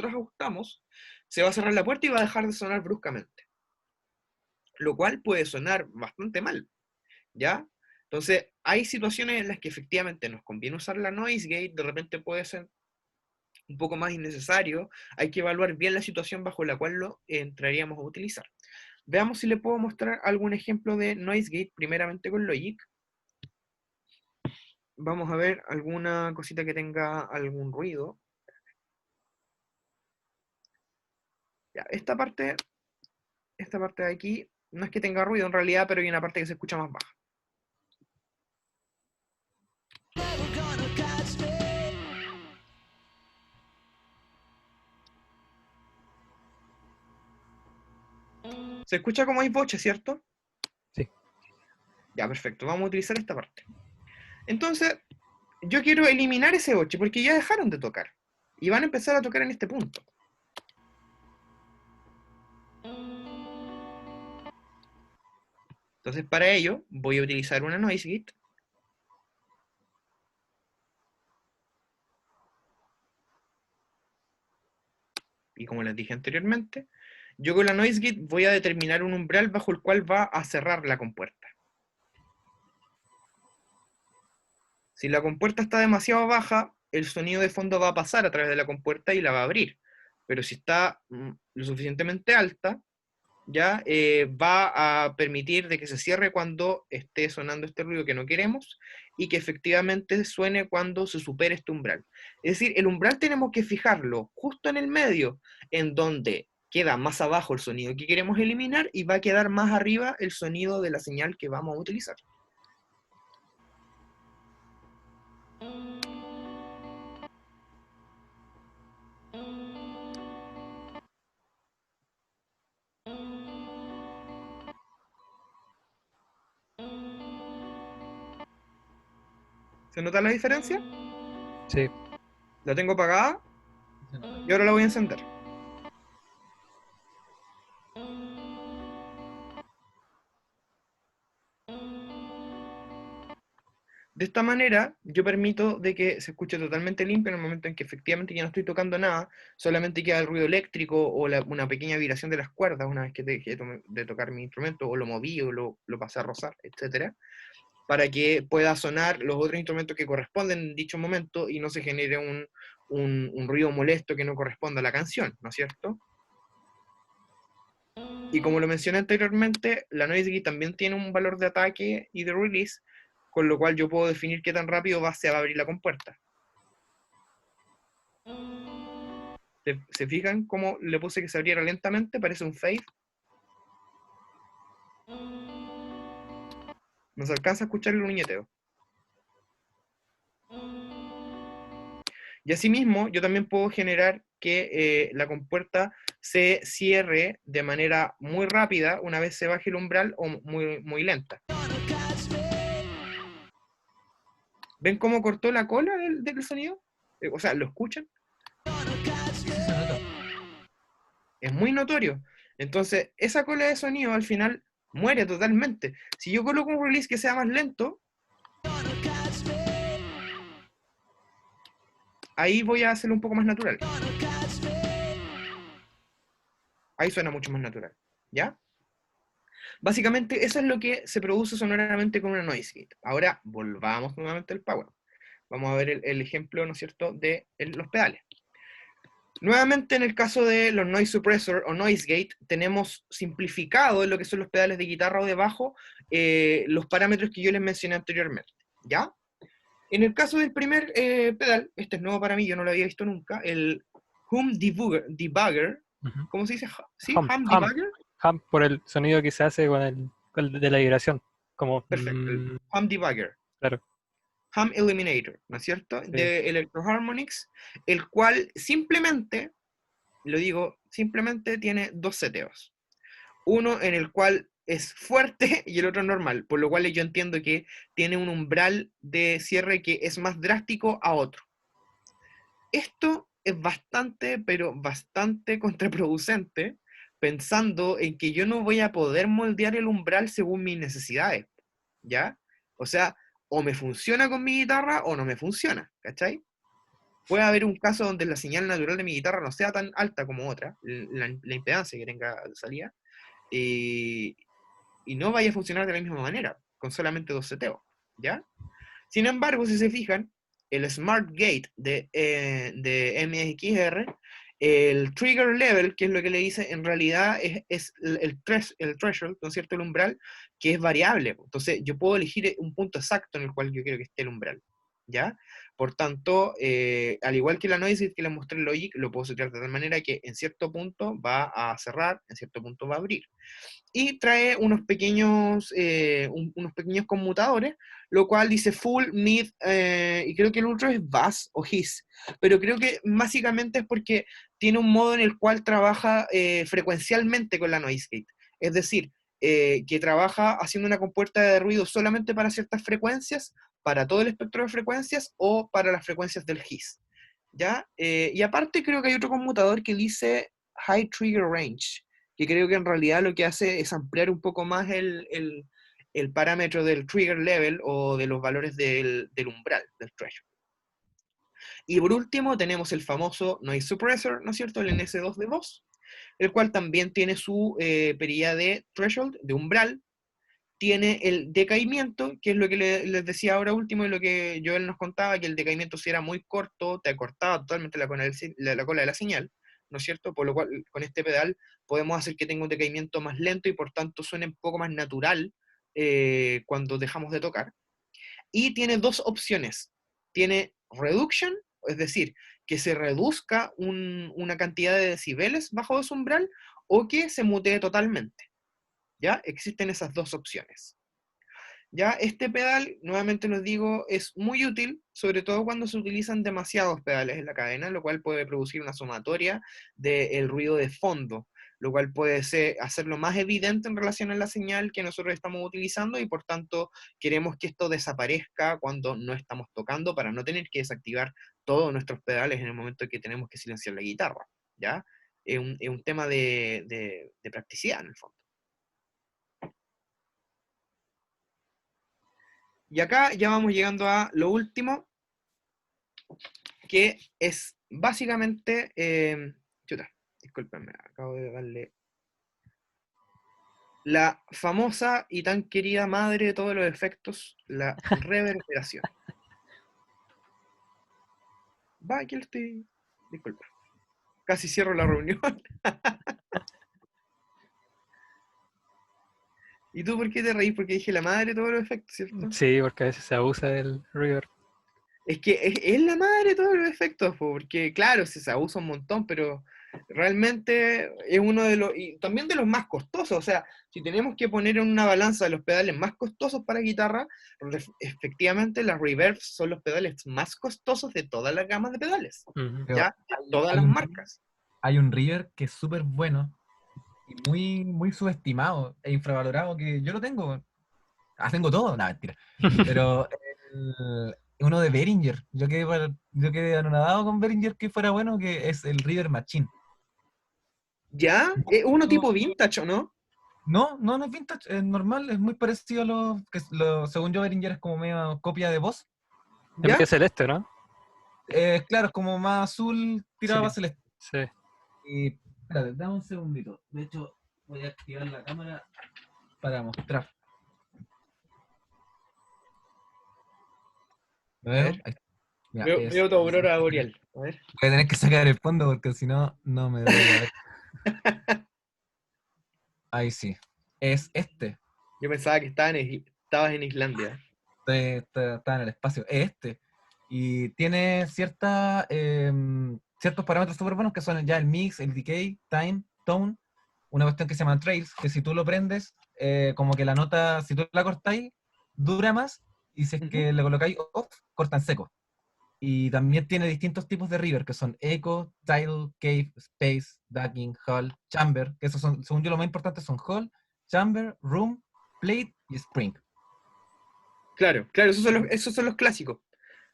ajustamos, se va a cerrar la puerta y va a dejar de sonar bruscamente. Lo cual puede sonar bastante mal, ¿ya? Entonces, hay situaciones en las que efectivamente nos conviene usar la noise gate, de repente puede ser un poco más innecesario, hay que evaluar bien la situación bajo la cual lo entraríamos a utilizar. Veamos si le puedo mostrar algún ejemplo de noise gate, primeramente con Logic. Vamos a ver alguna cosita que tenga algún ruido. Ya, esta parte de aquí, no es que tenga ruido en realidad, pero hay una parte que se escucha más baja. Se escucha como hay boche, ¿cierto? Sí. Ya, perfecto. Vamos a utilizar esta parte. Entonces, yo quiero eliminar ese boche porque ya dejaron de tocar. Y van a empezar a tocar en este punto. Entonces, para ello, voy a utilizar una noise gate. Y como les dije anteriormente, yo con la noise gate voy a determinar un umbral bajo el cual va a cerrar la compuerta. Si la compuerta está demasiado baja, el sonido de fondo va a pasar a través de la compuerta y la va a abrir. Pero si está lo suficientemente alta, ya va a permitir de que se cierre cuando esté sonando este ruido que no queremos y que efectivamente suene cuando se supere este umbral. Es decir, el umbral tenemos que fijarlo justo en el medio, en donde queda más abajo el sonido que queremos eliminar y va a quedar más arriba el sonido de la señal que vamos a utilizar. ¿Se nota la diferencia? Sí. La tengo apagada y ahora la voy a encender. De esta manera, yo permito de que se escuche totalmente limpio en el momento en que efectivamente ya no estoy tocando nada, solamente queda el ruido eléctrico o una pequeña vibración de las cuerdas una vez que dejé de tocar mi instrumento, o lo moví, o lo pasé a rozar, etc., para que pueda sonar los otros instrumentos que corresponden en dicho momento y no se genere un ruido molesto que no corresponda a la canción, ¿no es cierto? Y como lo mencioné anteriormente, la noise gate también tiene un valor de ataque y de release, con lo cual yo puedo definir qué tan rápido se va a abrir la compuerta. ¿Se fijan cómo le puse que se abriera lentamente? Parece un fade. No se alcanza a escuchar el uñeteo. Y asimismo, yo también puedo generar que la compuerta se cierre de manera muy rápida una vez se baje el umbral o muy, muy lenta. ¿Ven cómo cortó la cola del sonido? O sea, ¿lo escuchan? Sí, se nota. Es muy notorio. Entonces, esa cola de sonido al final muere totalmente. Si yo coloco un release que sea más lento, ahí voy a hacerlo un poco más natural. Ahí suena mucho más natural. ¿Ya? Básicamente, eso es lo que se produce sonoramente con una noise gate. Ahora, volvamos nuevamente al power. Vamos a ver el ejemplo, ¿no es cierto?, de los pedales. Nuevamente, en el caso de los noise suppressor o noise gate, tenemos simplificado en lo que son los pedales de guitarra o de bajo los parámetros que yo les mencioné anteriormente, ¿ya? En el caso del primer pedal, este es nuevo para mí, yo no lo había visto nunca, el Hum Debugger, Ujú. ¿cómo se dice? ¿Sí? Hum, Hum hum, Debugger. hum, por el sonido que se hace con el de la vibración. Como, Perfecto, el Hum Debugger. claro. Hum Eliminator, ¿no es cierto? Sí. De Electro Harmonics, el cual simplemente, lo digo, simplemente tiene dos seteos. Uno en el cual es fuerte y el otro normal, por lo cual yo entiendo que tiene un umbral de cierre que es más drástico a otro. Esto es bastante, pero bastante contraproducente, pensando en que yo no voy a poder moldear el umbral según mis necesidades, ¿ya? O sea, o me funciona con mi guitarra o no me funciona, ¿cachai? Puede haber un caso donde la señal natural de mi guitarra no sea tan alta como otra, la impedancia que tenga de salida, y no vaya a funcionar de la misma manera, con solamente dos seteos, ¿ya? Sin embargo, si se fijan, el Smart Gate de MXR, el trigger level, que es lo que le dice, en realidad es el threshold, ¿no es cierto?, el umbral, que es variable. Entonces, yo puedo elegir un punto exacto en el cual yo quiero que esté el umbral, ¿ya? Por tanto, al igual que la noise que les mostré en Logic, lo puedo setear de tal manera que en cierto punto va a cerrar, en cierto punto va a abrir. Y trae unos pequeños conmutadores, lo cual dice full, mid, y creo que el ultra es bass o his, pero creo que básicamente es porque tiene un modo en el cual trabaja frecuencialmente con la noise gate, es decir, que trabaja haciendo una compuerta de ruido solamente para ciertas frecuencias, para todo el espectro de frecuencias o para las frecuencias del his, ¿ya? Y aparte creo que hay otro conmutador que dice high trigger range, que creo que en realidad lo que hace es ampliar un poco más el parámetro del trigger level o de los valores del umbral, del threshold. Y por último tenemos el famoso noise suppressor, ¿no es cierto?, el NS2 de voz, el cual también tiene su perilla de threshold, de umbral, tiene el decaimiento, que es lo que les decía ahora último, y lo que Joel nos contaba, que el decaimiento si era muy corto, te cortaba totalmente la cola de la señal, ¿no es cierto? Por lo cual, con este pedal podemos hacer que tenga un decaimiento más lento y por tanto suene un poco más natural cuando dejamos de tocar. y tiene dos opciones. Tiene reduction, es decir, que se reduzca una cantidad de decibeles bajo ese umbral, o que se mutee totalmente. ¿Ya? Existen esas dos opciones. Ya, este pedal, nuevamente les digo, es muy útil, sobre todo cuando se utilizan demasiados pedales en la cadena, lo cual puede producir una sumatoria del ruido de fondo, lo cual puede hacerlo más evidente en relación a la señal que nosotros estamos utilizando, y por tanto queremos que esto desaparezca cuando no estamos tocando, para no tener que desactivar todos nuestros pedales en el momento que tenemos que silenciar la guitarra. ¿Ya? Es un tema de practicidad en el fondo. Y acá ya vamos llegando a lo último, que es básicamente... chuta, discúlpenme, acabo de darle... La famosa y tan querida madre de todos los efectos, la reverberación. Va, aquí lo estoy... Disculpa. Casi cierro la reunión. ¿Y tú por qué te reís? Porque dije la madre de todos los efectos, ¿cierto? Sí, porque a veces se abusa del reverb. Es que es la madre de todos los efectos, po, porque claro, se abusa un montón, pero realmente es uno de los, y también de los más costosos. O sea, si tenemos que poner en una balanza de los pedales más costosos para guitarra, efectivamente las reverbs son los pedales más costosos de todas las gamas de pedales, Ujú. Pero ya, todas hay las un- marcas. Hay un River que es súper bueno y muy, muy subestimado e infravalorado, que yo lo tengo. Tengo todo, no, mentira. Pero uno de Behringer, yo quedé anonadado con Behringer que fuera bueno, que es el River Machine. ¿Ya? ¿Es uno tipo vintage o no? No es vintage, es normal, es muy parecido a según yo, Behringer es como medio copia de Boss. Es ¿Ya? medio celeste, ¿no? Claro, es como más azul, tirado Sí. a celeste. Sí. Y, espérate, dame un segundito. De hecho, voy a activar la cámara para mostrar. ¿Lo A veo? ver, Ahí está. Ya, veo tu aurora boreal. A ver. voy a tener que sacar el fondo porque si no, no me voy a ver. Ahí sí. Es este. Yo pensaba que estabas en Islandia. Está en el espacio. Es este. Y tiene ciertos parámetros súper buenos que son ya el mix, el decay, time, tone. Una cuestión que se llama trails, que si tú lo prendes, como que la nota, si tú la cortáis, dura más. Y si es que le colocáis off, corta en seco. Y también tiene distintos tipos de river, que son echo, tidal, cave, space, ducking, hull, chamber, que esos son, según yo, lo más importante son hull, chamber, room, plate y spring. Claro, esos son los clásicos,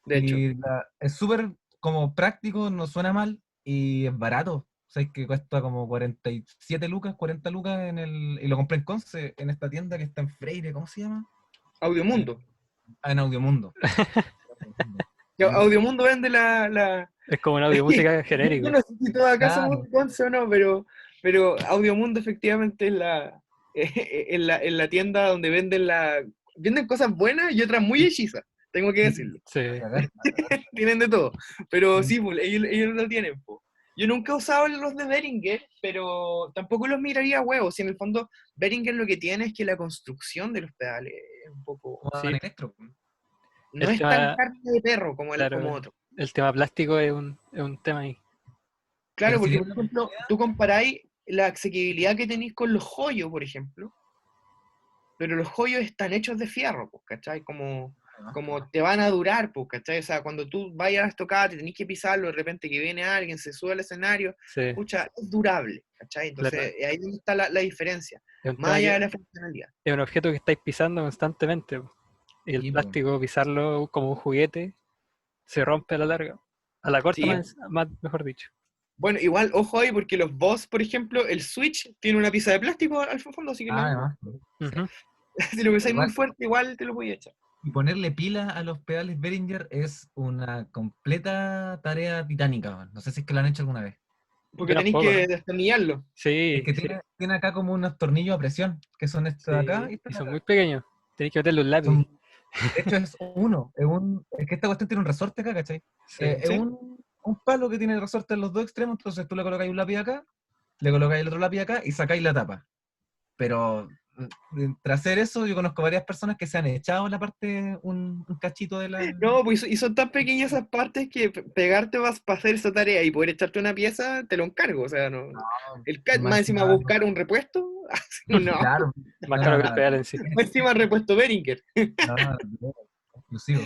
de hecho. Y es súper como práctico, no suena mal y es barato. O sea, es que cuesta como 47 lucas, 40 lucas y lo compré en Conce, en esta tienda que está en Freire, ¿cómo se llama? Audiomundo. En Audiomundo. Ya, Audiomundo vende la... Es como un audio música Yo genérico. no sé si todos acá somos Claro. de Conce o no, pero Audiomundo efectivamente es en la tienda donde venden cosas buenas y otras muy hechizas, tengo que decirlo. Sí. A cagar. Tienen de todo. Pero Sí. sí, pues, ellos lo tienen, po. Yo nunca he usado los de Behringer, pero tampoco los miraría a huevos. Si en el fondo Behringer lo que tiene es que la construcción de los pedales es un poco... Como Sí. en Electro. No El es tan tema, carne de perro como claro, otro. el tema plástico es un tema ahí. Claro, Pero si porque por tiene ejemplo, tú comparáis la asequibilidad que tenéis con los joyos, por ejemplo, pero los joyos están hechos de fierro, pues, ¿cachai? Como te van a durar, pues, ¿cachai? O sea, cuando tú vayas a tocar, te tenés que pisarlo, de repente que viene alguien, se sube al escenario, Sí, pucha, es durable, ¿cachai? claro. Entonces, ahí es donde está la diferencia, Es un más tema allá de que la funcionalidad. es un objeto que estáis pisando constantemente, po. Y el Sí, po. plástico, pisarlo como un juguete, se rompe a la larga. A la corta, Sí. mejor dicho. Bueno, igual, ojo ahí, porque los Boss, por ejemplo, el Switch tiene una pieza de plástico al fondo, así que Además. Ujú. si lo pensáis muy Igual, fuerte, igual te lo voy a echar. y ponerle pila a los pedales Behringer es una completa tarea titánica, man. No sé si es que lo han hecho alguna vez. Porque Yo tenéis tampoco, que ¿no? destornillarlo. Sí, Es que sí, tiene acá como unos tornillos a presión, que son estos de acá sí. y estos Y de son muy acá. pequeños. Tenéis que meterle un lápiz. Son- de hecho, es uno. Es que esta cuestión tiene un resorte acá, ¿cachai? Sí. Es ¿Sí? un palo que tiene resorte en los dos extremos, entonces tú le colocáis un lápiz acá, le colocáis el otro lápiz acá y sacáis la tapa. Pero tras hacer eso, yo conozco varias personas que se han echado la parte, un cachito de la... No, pues y son tan pequeñas esas partes que pegarte vas para hacer esa tarea y poder echarte una pieza, te lo encargo. O sea, no. Más Más encima encima, buscar un repuesto, no. claro. Más caro que el pedal en sí. Más encima repuesto Behringer. No, exclusivo.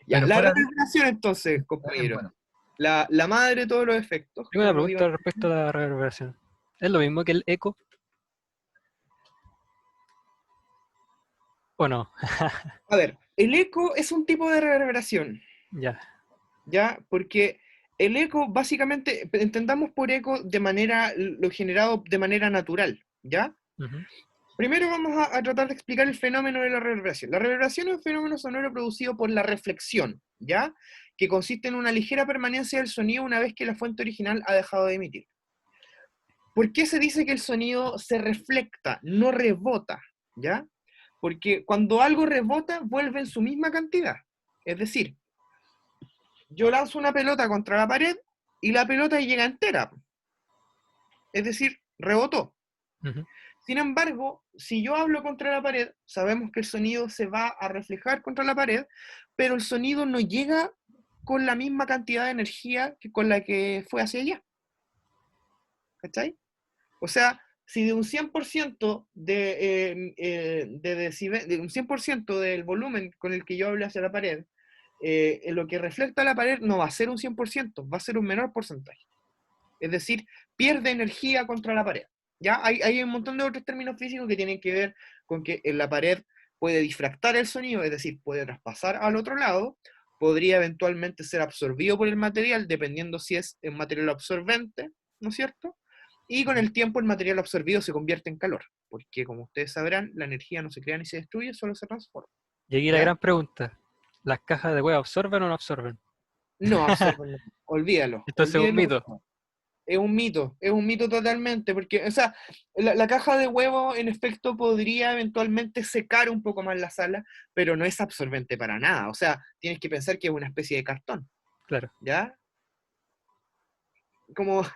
Ya, Pero la fuera de eso, reverberación entonces, compañero. bueno, La madre de todos los efectos. Tengo una como pregunta digo. respecto a la reverberación. ¿Es lo mismo que el eco? ¿O no? A ver, el eco es un tipo de reverberación, Ya. ¿ya? Porque el eco, básicamente, entendamos por eco de manera, lo generado de manera natural, ¿ya? Ujú. Primero vamos a tratar de explicar el fenómeno de la reverberación. La reverberación es un fenómeno sonoro producido por la reflexión, ¿ya? Que consiste en una ligera permanencia del sonido una vez que la fuente original ha dejado de emitir. ¿Por qué se dice que el sonido se reflecta, no rebota? ¿Ya? Porque cuando algo rebota, vuelve en su misma cantidad. Es decir, yo lanzo una pelota contra la pared y la pelota llega entera. Es decir, rebotó. Ujú. Sin embargo, si yo hablo contra la pared, sabemos que el sonido se va a reflejar contra la pared, pero el sonido no llega con la misma cantidad de energía que con la que fue hacia allá. ¿Cachai? O sea, si de un 100% de un 100% del volumen con el que yo hable hacia la pared, lo que refleja la pared no va a ser un 100%, va a ser un menor porcentaje. Es decir, pierde energía contra la pared. ¿Ya? Hay un montón de otros términos físicos que tienen que ver con que en la pared puede difractar el sonido, es decir, puede traspasar al otro lado, podría eventualmente ser absorbido por el material, dependiendo si es un material absorbente, ¿no es cierto? Y con el tiempo el material absorbido se convierte en calor, porque como ustedes sabrán, la energía no se crea ni se destruye, solo se transforma. Y aquí la ¿Ya? gran pregunta. ¿Las cajas de huevo absorben o no absorben? No absorben, olvídalo, Entonces es un olvídalo. mito. Es un mito totalmente, porque, o sea, la caja de huevo en efecto podría eventualmente secar un poco más la sala, pero no es absorbente para nada. O sea, tienes que pensar que es una especie de cartón, Claro. ¿ya? Como,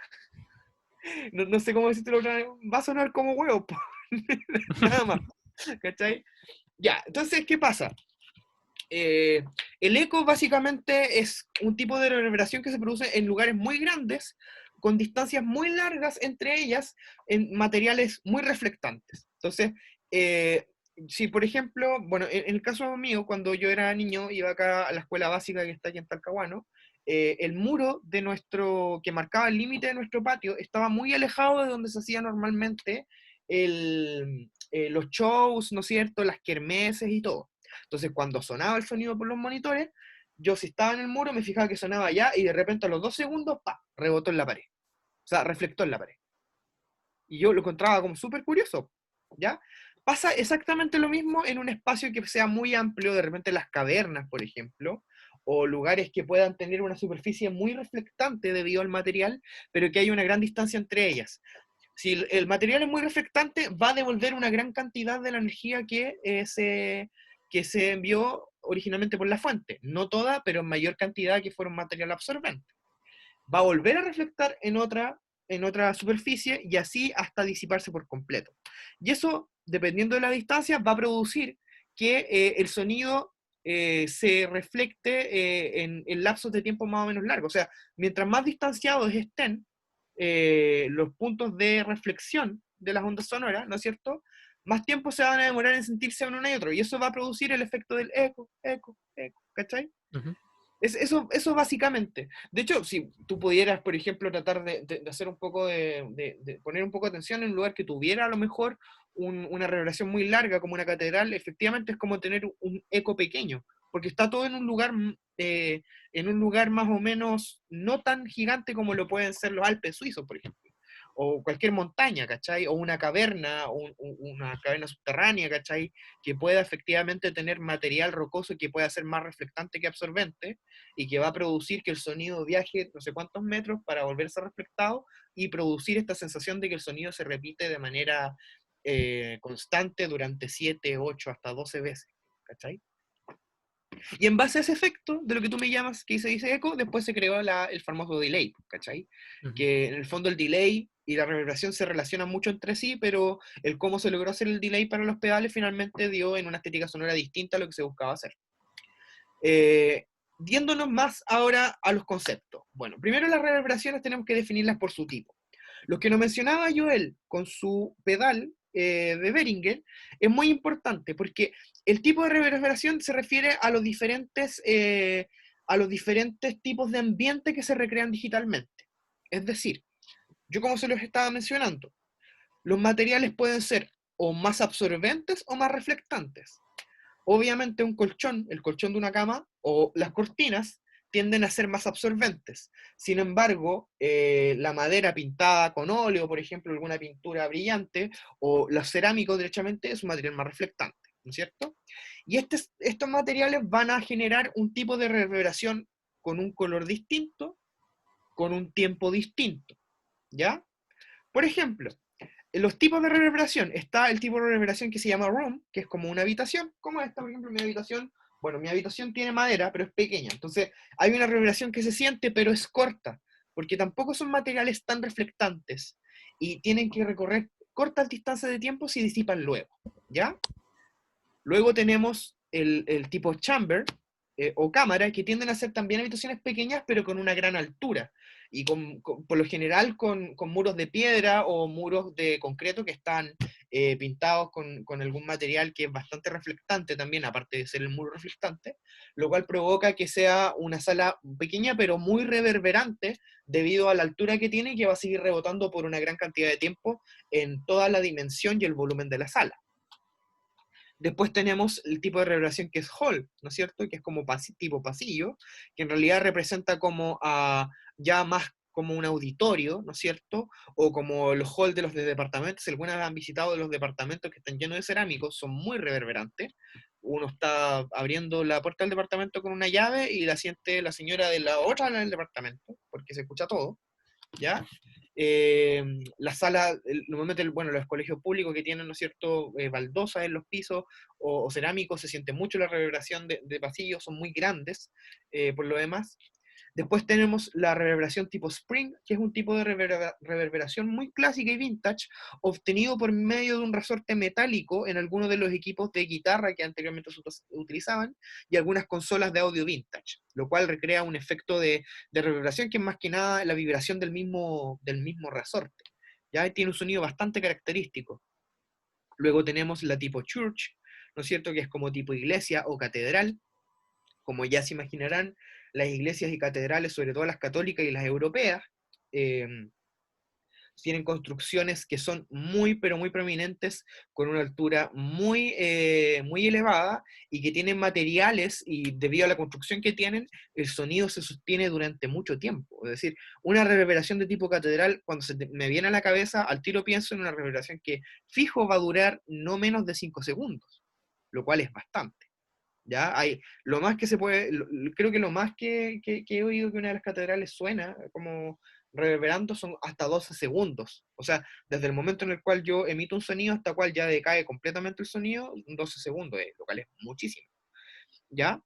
no sé cómo decirlo otra vez, va a sonar como huevo, po. Nada más, ¿cachai? Ya, entonces, ¿qué pasa? El eco básicamente es un tipo de reverberación que se produce en lugares muy grandes, con distancias muy largas entre ellas, en materiales muy reflectantes. Entonces, si por ejemplo, bueno, en el caso mío, cuando yo era niño, iba acá a la escuela básica que está aquí en Talcahuano, el muro de que marcaba el límite de nuestro patio estaba muy alejado de donde se hacía normalmente los shows, ¿no es cierto?, las kermeses y todo. Entonces, cuando sonaba el sonido por los monitores, yo si estaba en el muro me fijaba que sonaba allá y de repente a los 2 segundos, ¡pa!, rebotó en la pared. O sea, reflectó en la pared. Y yo lo encontraba como súper curioso, ¿ya? Pasa exactamente lo mismo en un espacio que sea muy amplio, de repente las cavernas, por ejemplo, o lugares que puedan tener una superficie muy reflectante debido al material, pero que hay una gran distancia entre ellas. Si el material es muy reflectante, va a devolver una gran cantidad de la energía que se envió originalmente por la fuente. No toda, pero en mayor cantidad que fuera un material absorbente. Va a volver a reflectar en otra superficie y así hasta disiparse por completo. Y eso, dependiendo de la distancia, va a producir que el sonido se reflecte en lapsos de tiempo más o menos largos. O sea, mientras más distanciados estén los puntos de reflexión de las ondas sonoras, ¿no es cierto?, más tiempo se van a demorar en sentirse uno y otro, y eso va a producir el efecto del eco, eco, eco, ¿cachai? Ujú. Eso básicamente. De hecho, si tú pudieras, por ejemplo, tratar de hacer un poco de poner un poco de atención en un lugar que tuviera a lo mejor una reverberación muy larga como una catedral, efectivamente es como tener un eco pequeño, porque está todo en un lugar más o menos no tan gigante como lo pueden ser los Alpes suizos, por ejemplo, o cualquier montaña, ¿cachai? O una caverna, una caverna subterránea, ¿cachai? Que pueda efectivamente tener material rocoso que pueda ser más reflectante que absorbente y que va a producir que el sonido viaje no sé cuántos metros para volverse reflectado y producir esta sensación de que el sonido se repite de manera constante durante 7, 8, hasta 12 veces, ¿cachai? Y en base a ese efecto, de lo que tú me llamas, que se dice eco, después se creó el famoso delay, ¿cachai? Ujú. Que en el fondo el delay y la reverberación se relacionan mucho entre sí, pero el cómo se logró hacer el delay para los pedales finalmente dio en una estética sonora distinta a lo que se buscaba hacer. Yéndonos más ahora a los conceptos. Bueno, primero las reverberaciones tenemos que definirlas por su tipo. Lo que nos mencionaba Joel con su pedal de Behringer es muy importante, porque el tipo de reverberación se refiere a los diferentes tipos de ambiente que se recrean digitalmente. Es decir, yo como se los estaba mencionando, los materiales pueden ser o más absorbentes o más reflectantes. Obviamente un colchón, el colchón de una cama o las cortinas tienden a ser más absorbentes. Sin embargo, la madera pintada con óleo, por ejemplo, alguna pintura brillante, o los cerámicos derechamente es un material más reflectante, ¿no es cierto? Y estos materiales van a generar un tipo de reverberación con un color distinto, con un tiempo distinto, ¿ya? Por ejemplo, en los tipos de reverberación, está el tipo de reverberación que se llama room, que es como una habitación, como esta, por ejemplo, mi habitación. Bueno, mi habitación tiene madera, pero es pequeña, entonces hay una reverberación que se siente, pero es corta, porque tampoco son materiales tan reflectantes, y tienen que recorrer cortas distancias de tiempo si disipan luego, ¿ya? Luego tenemos el tipo chamber, o cámara, que tienden a ser también habitaciones pequeñas, pero con una gran altura, y por lo general con muros de piedra o muros de concreto que están pintados con algún material que es bastante reflectante también, aparte de ser el muro reflectante, lo cual provoca que sea una sala pequeña, pero muy reverberante, debido a la altura que tiene y que va a seguir rebotando por una gran cantidad de tiempo en toda la dimensión y el volumen de la sala. Después tenemos el tipo de reverberación que es hall, ¿no es cierto? Que es como tipo pasillo, que en realidad representa como ya más como un auditorio, ¿no es cierto? O como los halls de los departamentos. Si algunas han visitado los departamentos que están llenos de cerámicos, son muy reverberantes. Uno está abriendo la puerta del departamento con una llave y la siente la señora de la otra ala del departamento, porque se escucha todo, ¿ya? La sala, normalmente, bueno, los colegios públicos que tienen, ¿no es cierto?, baldosas en los pisos o cerámicos, se siente mucho la reverberación de pasillos, son muy grandes por lo demás. Después tenemos la reverberación tipo Spring, que es un tipo de reverberación muy clásica y vintage, obtenido por medio de un resorte metálico en algunos de los equipos de guitarra que anteriormente se utilizaban, y algunas consolas de audio vintage, lo cual recrea un efecto de reverberación que es más que nada la vibración del mismo resorte. ¿Ya? Tiene un sonido bastante característico. Luego tenemos la tipo Church, ¿no es cierto?, que es como tipo iglesia o catedral. Como ya se imaginarán, las iglesias y catedrales, sobre todo las católicas y las europeas, tienen construcciones que son muy, pero muy prominentes, con una altura muy, muy elevada, y que tienen materiales, y debido a la construcción que tienen, el sonido se sostiene durante mucho tiempo. Es decir, una reverberación de tipo catedral, cuando me viene a la cabeza, al tiro pienso en una reverberación que fijo va a durar no menos de 5 segundos, lo cual es bastante. ¿Ya? Lo más que se puede, creo que lo más que he oído que una de las catedrales suena como reverberando son hasta 12 segundos. O sea, desde el momento en el cual yo emito un sonido hasta el cual ya decae completamente el sonido, 12 segundos, lo cual es muchísimo. ¿Ya?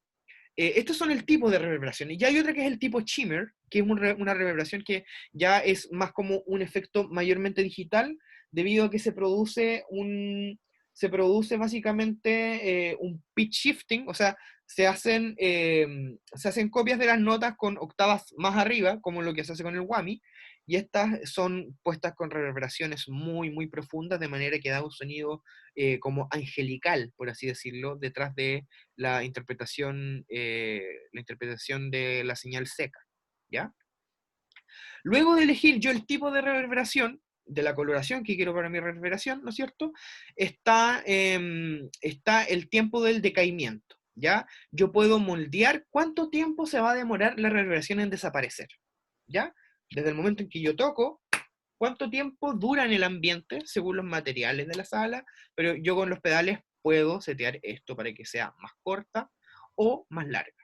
Estos son el tipo de reverberación. Y ya hay otra que es el tipo shimmer, que es una reverberación que ya es más como un efecto mayormente digital, debido a que se produce básicamente un pitch shifting, o sea, se hacen copias de las notas con octavas más arriba, como lo que se hace con el whammy, y estas son puestas con reverberaciones muy, muy profundas, de manera que da un sonido como angelical, por así decirlo, detrás de la interpretación de la señal seca, ¿ya? Luego de elegir yo el tipo de reverberación, de la coloración que quiero para mi reverberación, ¿no es cierto?, está el tiempo del decaimiento, ¿ya? Yo puedo moldear cuánto tiempo se va a demorar la reverberación en desaparecer, ¿ya? Desde el momento en que yo toco, cuánto tiempo dura en el ambiente según los materiales de la sala, pero yo con los pedales puedo setear esto para que sea más corta o más larga.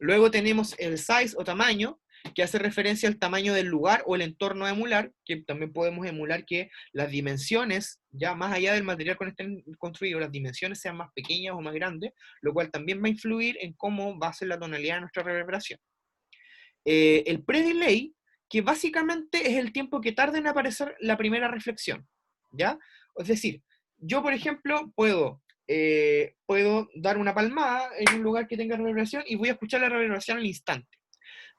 Luego tenemos el size o tamaño, que hace referencia al tamaño del lugar o el entorno a emular, que también podemos emular que las dimensiones, ya más allá del material con este construido, las dimensiones sean más pequeñas o más grandes, lo cual también va a influir en cómo va a ser la tonalidad de nuestra reverberación. El pre-delay, que básicamente es el tiempo que tarda en aparecer la primera reflexión, ¿ya? Es decir, yo, por ejemplo, puedo dar una palmada en un lugar que tenga reverberación y voy a escuchar la reverberación al instante.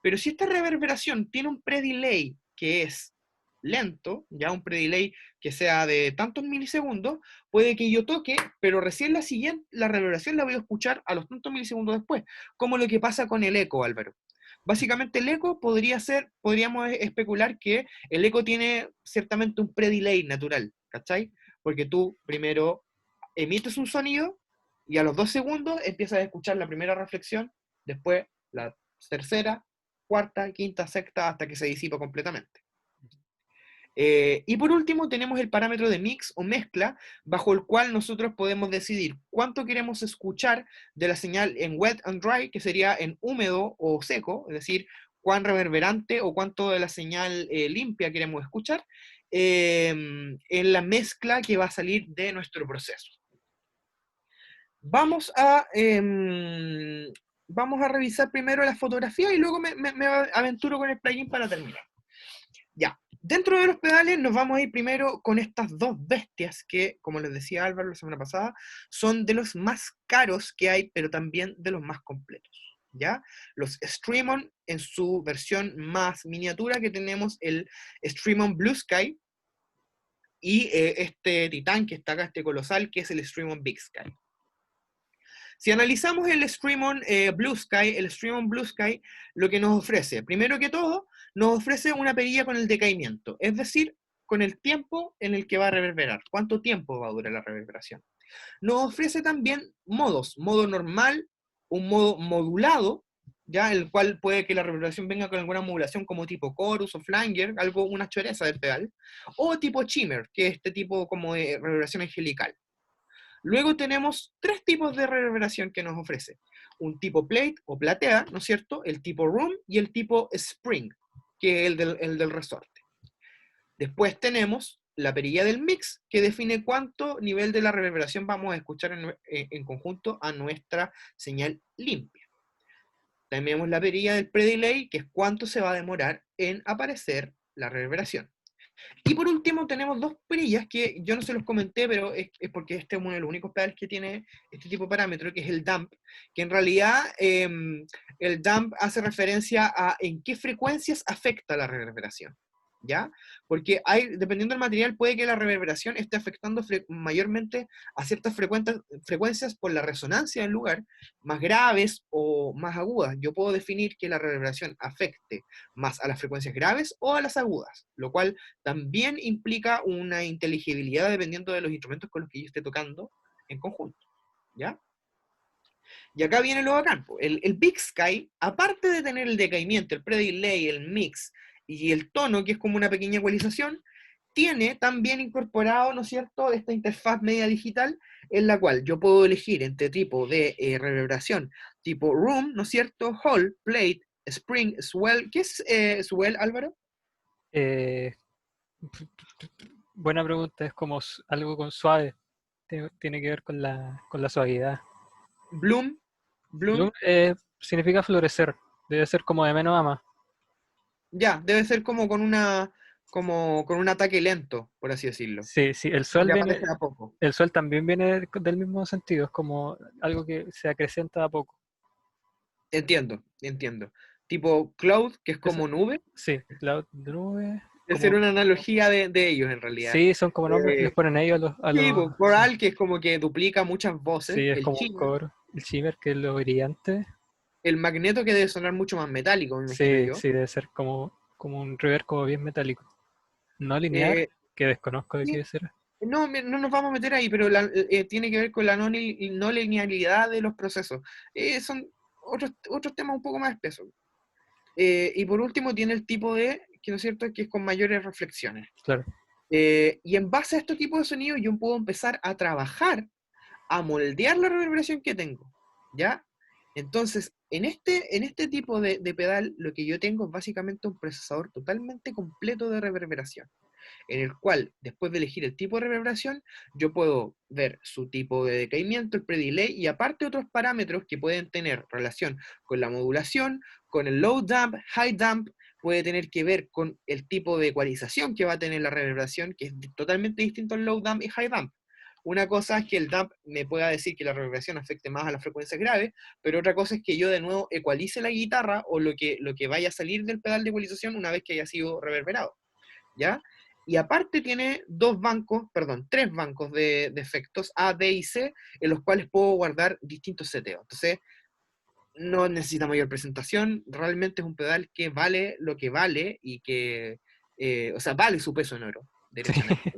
Pero si esta reverberación tiene un pre-delay que es lento, ya un pre-delay que sea de tantos milisegundos, puede que yo toque, pero recién la reverberación la voy a escuchar a los tantos milisegundos después, como lo que pasa con el eco, Álvaro. Básicamente el eco podríamos especular que el eco tiene ciertamente un pre-delay natural, ¿cachai? Porque tú primero emites un sonido y a los 2 segundos empiezas a escuchar la primera reflexión, después la tercera, cuarta, quinta, sexta, hasta que se disipa completamente. Y por último tenemos el parámetro de mix o mezcla, bajo el cual nosotros podemos decidir cuánto queremos escuchar de la señal en wet and dry, que sería en húmedo o seco, es decir, cuán reverberante o cuánto de la señal limpia queremos escuchar, en la mezcla que va a salir de nuestro proceso. Vamos a revisar primero la fotografía y luego me aventuro con el plugin para terminar. Ya, dentro de los pedales nos vamos a ir primero con estas dos bestias que, como les decía Álvaro la semana pasada, son de los más caros que hay, pero también de los más completos, ¿ya? Los Streamon en su versión más miniatura, que tenemos el Streamon Blue Sky, y este titán que está acá, este colosal, que es el Streamon Big Sky. Si analizamos el Streamon Blue Sky lo que nos ofrece, primero que todo, nos ofrece una perilla con el decaimiento, es decir, con el tiempo en el que va a reverberar, cuánto tiempo va a durar la reverberación. Nos ofrece también modos, modo normal, un modo modulado, ya, el cual puede que la reverberación venga con alguna modulación como tipo chorus o flanger, algo, una choreza del pedal, o tipo shimmer, que es este tipo como de reverberación angelical. Luego tenemos tres tipos de reverberación que nos ofrece. Un tipo plate o platea, ¿no es cierto? El tipo room y el tipo spring, que es el del resorte. Después tenemos la perilla del mix, que define cuánto nivel de la reverberación vamos a escuchar en conjunto a nuestra señal limpia. Tenemos la perilla del pre-delay, que es cuánto se va a demorar en aparecer la reverberación. Y por último tenemos dos perillas que yo no se los comenté, pero es porque este es uno de los únicos pedales que tiene este tipo de parámetro, que es el dump, que en realidad el dump hace referencia a en qué frecuencias afecta la reverberación, ¿ya? Porque dependiendo del material, puede que la reverberación esté afectando mayormente a ciertas frecuencias por la resonancia del lugar, más graves o más agudas. Yo puedo definir que la reverberación afecte más a las frecuencias graves o a las agudas, lo cual también implica una inteligibilidad dependiendo de los instrumentos con los que yo esté tocando en conjunto, ¿ya? Y acá viene lo bacán. El Big Sky, aparte de tener el decaimiento, el pre-delay, el mix y el tono, que es como una pequeña ecualización, tiene también incorporado, ¿no es cierto?, esta interfaz media digital, en la cual yo puedo elegir entre tipo de reverberación, tipo room, ¿no es cierto?, hall, plate, spring, swell. ¿Qué es swell, Álvaro? Eh, buena pregunta, es como algo con suave, tiene que ver con la suavidad. Bloom. Bloom significa florecer, debe ser como de menos a más. Ya, debe ser como con un ataque lento, por así decirlo. Sí, el sol Que aparece a poco. el sol también viene del mismo sentido, es como algo que se acrecenta a poco. Entiendo. Tipo cloud, que es como nube. Sí, cloud, nube. Debe ser una analogía de ellos, en realidad. Sí, son como nombres que les ponen ellos a Sí, los coral, que es como que duplica muchas voces. sí, es El como un shimmer, coro. El shimmer, que es lo brillante. el magneto, que debe sonar mucho más metálico, me imagino Sí, yo. sí, debe ser como un reverb como bien metálico. No lineal, que desconozco de Sí, qué será. no nos vamos a meter ahí, pero tiene que ver con la no linealidad de los procesos. Son otros temas un poco más espesos. Y por último tiene el tipo de, que no es cierto, que es con mayores reflexiones. Claro. Y en base a este tipo de sonido yo puedo empezar a trabajar, a moldear la reverberación que tengo, ¿ya? Entonces, en este tipo de pedal, lo que yo tengo es básicamente un procesador totalmente completo de reverberación, en el cual, después de elegir el tipo de reverberación, yo puedo ver su tipo de decaimiento, el pre-delay, y aparte otros parámetros que pueden tener relación con la modulación, con el low dump, high dump, puede tener que ver con el tipo de ecualización que va a tener la reverberación, que es totalmente distinto al low dump y high dump. Una cosa es que el dump me pueda decir que la reverberación afecte más a las frecuencias graves, pero otra cosa es que yo de nuevo ecualice la guitarra o lo que vaya a salir del pedal de ecualización una vez que haya sido reverberado, ¿ya? Y aparte tiene tres bancos de efectos A, B y C, en los cuales puedo guardar distintos seteos. Entonces, no necesita mayor presentación, realmente es un pedal que vale lo que vale y que, o sea, vale su peso en oro, derechamente.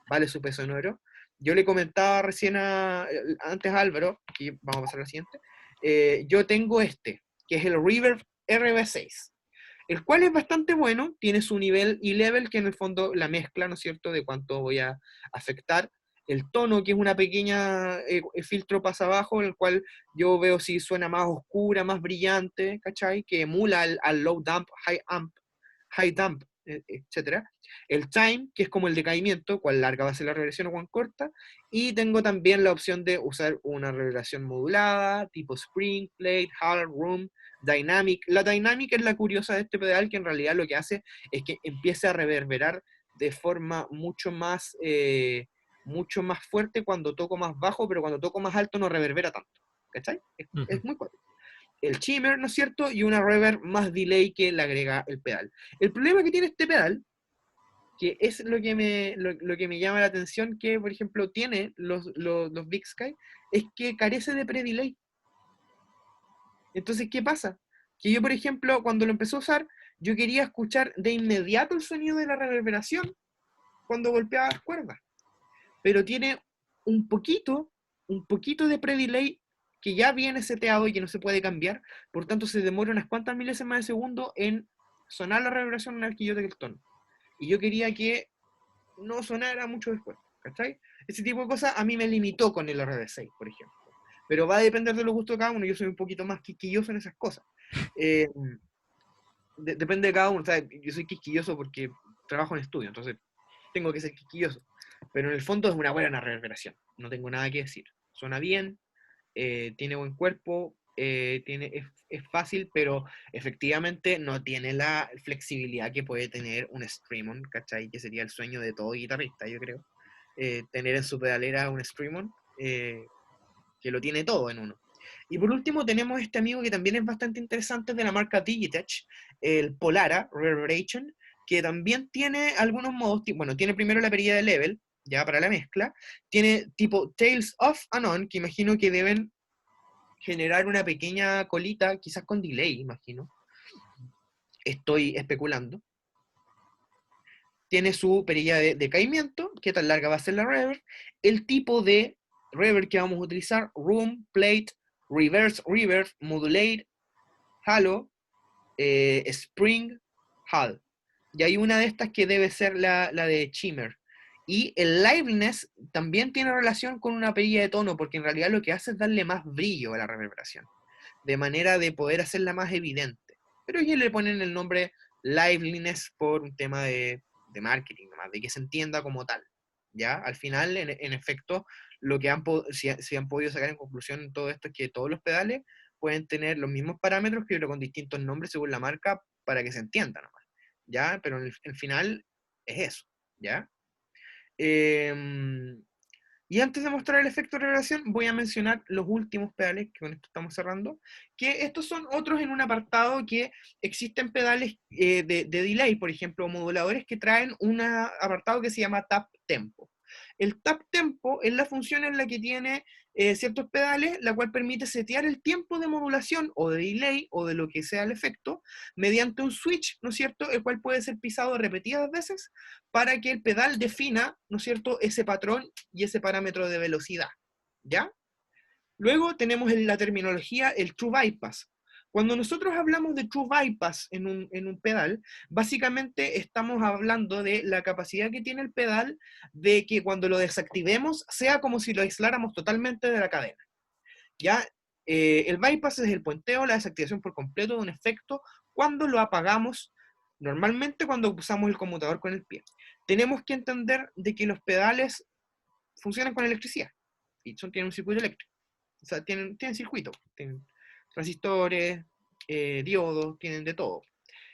Vale su peso en oro. Yo le comentaba recién antes a Álvaro, que vamos a pasar al siguiente, yo tengo este, que es el Reverb RB6, el cual es bastante bueno, tiene su nivel y level, que en el fondo la mezcla, ¿no es cierto?, de cuánto voy a afectar. El tono, que es una pequeña filtro pasa abajo, en el cual yo veo si suena más oscura, más brillante, ¿cachai? Que emula al low dump, high dump, etc. El time, que es como el decaimiento, cuán larga va a ser la reversión o cuán corta. Y tengo también la opción de usar una reverberación modulada, tipo spring, plate, hard, room, dynamic. La dynamic es la curiosa de este pedal, que en realidad lo que hace es que empiece a reverberar de forma mucho más fuerte cuando toco más bajo, pero cuando toco más alto no reverbera tanto. ¿Cachai? Es muy fuerte. El shimmer, ¿no es cierto? Y una reverb más delay que le agrega el pedal. El problema que tiene este pedal, que es lo que me llama la atención, que por ejemplo tiene los Big Sky, es que carece de pre-delay. Entonces, ¿qué pasa? Que yo, por ejemplo, cuando lo empecé a usar, yo quería escuchar de inmediato el sonido de la reverberación cuando golpeaba las cuerdas. Pero tiene un poquito de pre-delay que ya viene seteado y que no se puede cambiar, por tanto se demora unas cuantas milésimas de segundo en sonar la reverberación una vez que yo toque el tono. Y yo quería que no sonara mucho después, ¿cachai? Ese tipo de cosas a mí me limitó con el RD6, por ejemplo. Pero va a depender de los gustos de cada uno, yo soy un poquito más quisquilloso en esas cosas. Depende de cada uno, o sea, yo soy quisquilloso porque trabajo en estudio, entonces tengo que ser quisquilloso. Pero en el fondo es una buena reverberación, no tengo nada que decir. Suena bien, tiene buen cuerpo, es fácil, pero efectivamente no tiene la flexibilidad que puede tener un Streamon, ¿cachai? Que sería el sueño de todo guitarrista, yo creo. Tener en su pedalera un Streamon, que lo tiene todo en uno. Y por último tenemos este amigo que también es bastante interesante, de la marca Digitech, el Polara Reverberation, que también tiene algunos modos, bueno, tiene primero la perilla de level, ya para la mezcla, tiene tipo Tails Off and On, que imagino que deben generar una pequeña colita, quizás con delay, imagino. Estoy especulando. Tiene su perilla de decaimiento, qué tan larga va a ser la reverb, el tipo de reverb que vamos a utilizar, room, plate, reverse reverb, modulate, halo, spring, hall. Y hay una de estas que debe ser la de shimmer. Y el liveliness también tiene relación con una perilla de tono, porque en realidad lo que hace es darle más brillo a la reverberación, de manera de poder hacerla más evidente. Pero ellos le ponen el nombre liveliness por un tema de marketing, nomás, de que se entienda como tal. ¿Ya? Al final, en efecto, lo que si han podido sacar en conclusión en todo esto es que todos los pedales pueden tener los mismos parámetros, pero con distintos nombres según la marca, para que se entienda nomás, ¿ya? Pero en el final es eso, ¿ya? Y antes de mostrar el efecto de reverberación, voy a mencionar los últimos pedales, que con esto estamos cerrando, que estos son otros en un apartado que existen pedales de delay, por ejemplo, moduladores que traen un apartado que se llama Tap Tempo. El Tap Tempo es la función en la que tiene ciertos pedales, la cual permite setear el tiempo de modulación o de delay o de lo que sea el efecto mediante un switch, ¿no es cierto?, el cual puede ser pisado repetidas veces para que el pedal defina, ¿no es cierto?, ese patrón y ese parámetro de velocidad, ¿ya? Luego tenemos la terminología, el True Bypass. Cuando nosotros hablamos de True Bypass en un pedal, básicamente estamos hablando de la capacidad que tiene el pedal de que cuando lo desactivemos sea como si lo aisláramos totalmente de la cadena, ¿ya? El bypass es el puenteo, la desactivación por completo de un efecto cuando lo apagamos, normalmente cuando usamos el conmutador con el pie. Tenemos que entender de que los pedales funcionan con electricidad y tienen un circuito eléctrico. O sea, tienen circuito, tienen transistores, diodos, tienen de todo.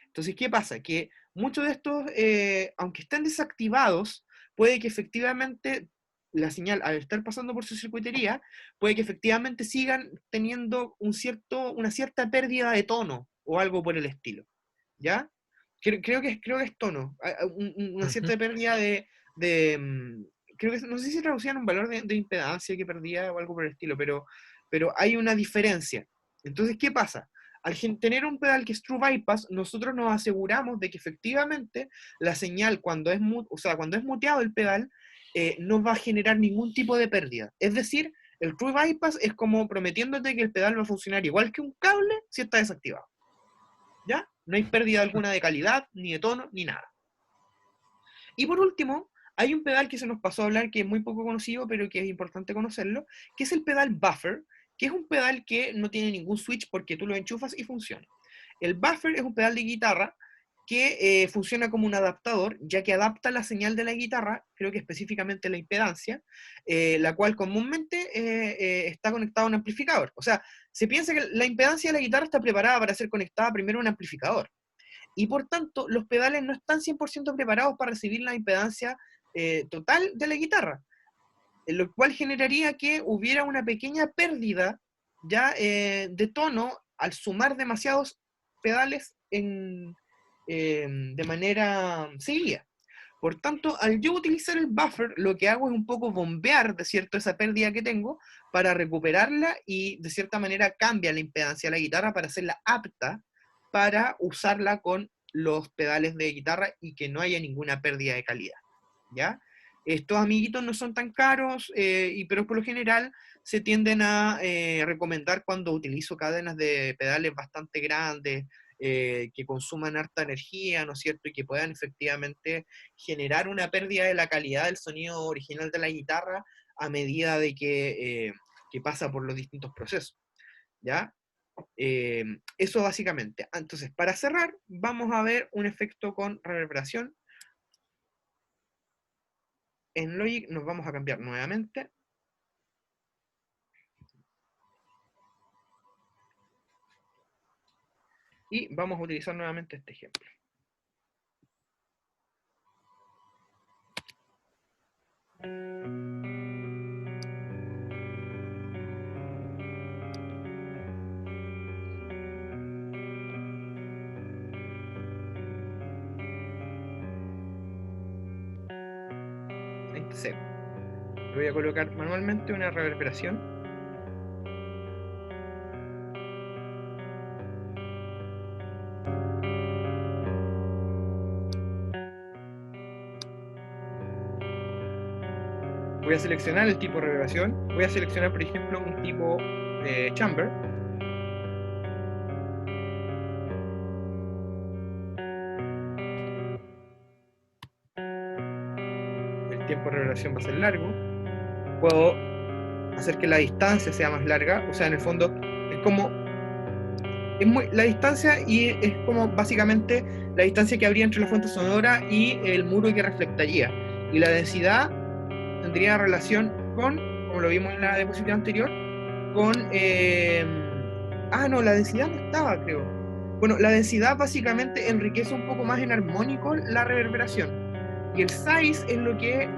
Entonces, ¿qué pasa? Que muchos de estos, aunque estén desactivados, puede que efectivamente la señal, al estar pasando por su circuitería, puede que efectivamente sigan teniendo una cierta pérdida de tono o algo por el estilo. ¿Ya? Creo que es tono, una Ujú. cierta pérdida de creo que, no sé si traducían un valor de impedancia que perdía o algo por el estilo, pero hay una diferencia. Entonces, ¿qué pasa? Tener un pedal que es True Bypass, nosotros nos aseguramos de que efectivamente la señal, o sea, cuando es muteado el pedal, no va a generar ningún tipo de pérdida. Es decir, el True Bypass es como prometiéndote que el pedal va a funcionar igual que un cable si está desactivado. ¿Ya? No hay pérdida alguna de calidad, ni de tono, ni nada. Y por último, hay un pedal que se nos pasó a hablar que es muy poco conocido, pero que es importante conocerlo, que es el pedal Buffer, que es un pedal que no tiene ningún switch porque tú lo enchufas y funciona. El Buffer es un pedal de guitarra que funciona como un adaptador, ya que adapta la señal de la guitarra, creo que específicamente la impedancia, la cual comúnmente está conectada a un amplificador. O sea, se piensa que la impedancia de la guitarra está preparada para ser conectada primero a un amplificador. Y por tanto, los pedales no están 100% preparados para recibir la impedancia total de la guitarra, lo cual generaría que hubiera una pequeña pérdida ya de tono al sumar demasiados pedales de manera seguida. Por tanto, al yo utilizar el buffer, lo que hago es un poco bombear, de cierto, esa pérdida que tengo para recuperarla y de cierta manera cambia la impedancia de la guitarra para hacerla apta para usarla con los pedales de guitarra y que no haya ninguna pérdida de calidad. ¿Ya? Estos amiguitos no son tan caros, pero por lo general se tienden a recomendar cuando utilizo cadenas de pedales bastante grandes, que consuman harta energía, ¿no es cierto? Y que puedan efectivamente generar una pérdida de la calidad del sonido original de la guitarra a medida de que pasa por los distintos procesos, ¿ya? Eso básicamente. Entonces, para cerrar, vamos a ver un efecto con reverberación. En Logic nos vamos a cambiar nuevamente. Y vamos a utilizar nuevamente este ejemplo. Este C. Le voy a colocar manualmente una reverberación. Voy a seleccionar el tipo de reverberación. Voy a seleccionar, por ejemplo, un tipo de chamber. El tiempo de reverberación va a ser largo. Puedo hacer que la distancia sea más larga. O sea, en el fondo, es como la distancia y es como básicamente la distancia que habría entre la fuente sonora y el muro que reflectaría. Y la densidad tendría relación con, como lo vimos en la diapositiva anterior, con... no, la densidad no estaba, creo. Bueno, la densidad básicamente enriquece un poco más en armónico la reverberación. Y el size es lo que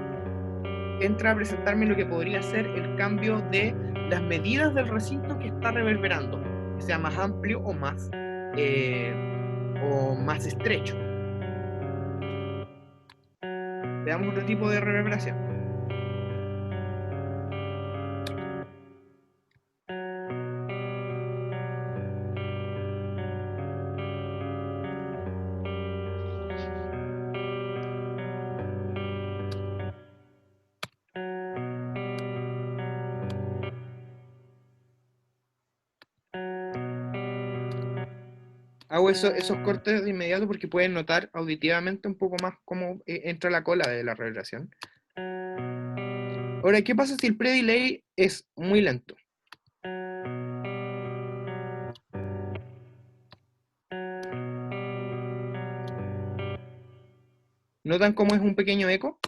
entra a presentarme lo que podría ser el cambio de las medidas del recinto que está reverberando, que sea más amplio eh, o más estrecho. Veamos otro tipo de reverberación. Hago esos cortes de inmediato porque pueden notar auditivamente un poco más cómo entra la cola de la reverberación. Ahora, ¿qué pasa si el pre-delay es muy lento? ¿Notan cómo es un pequeño eco?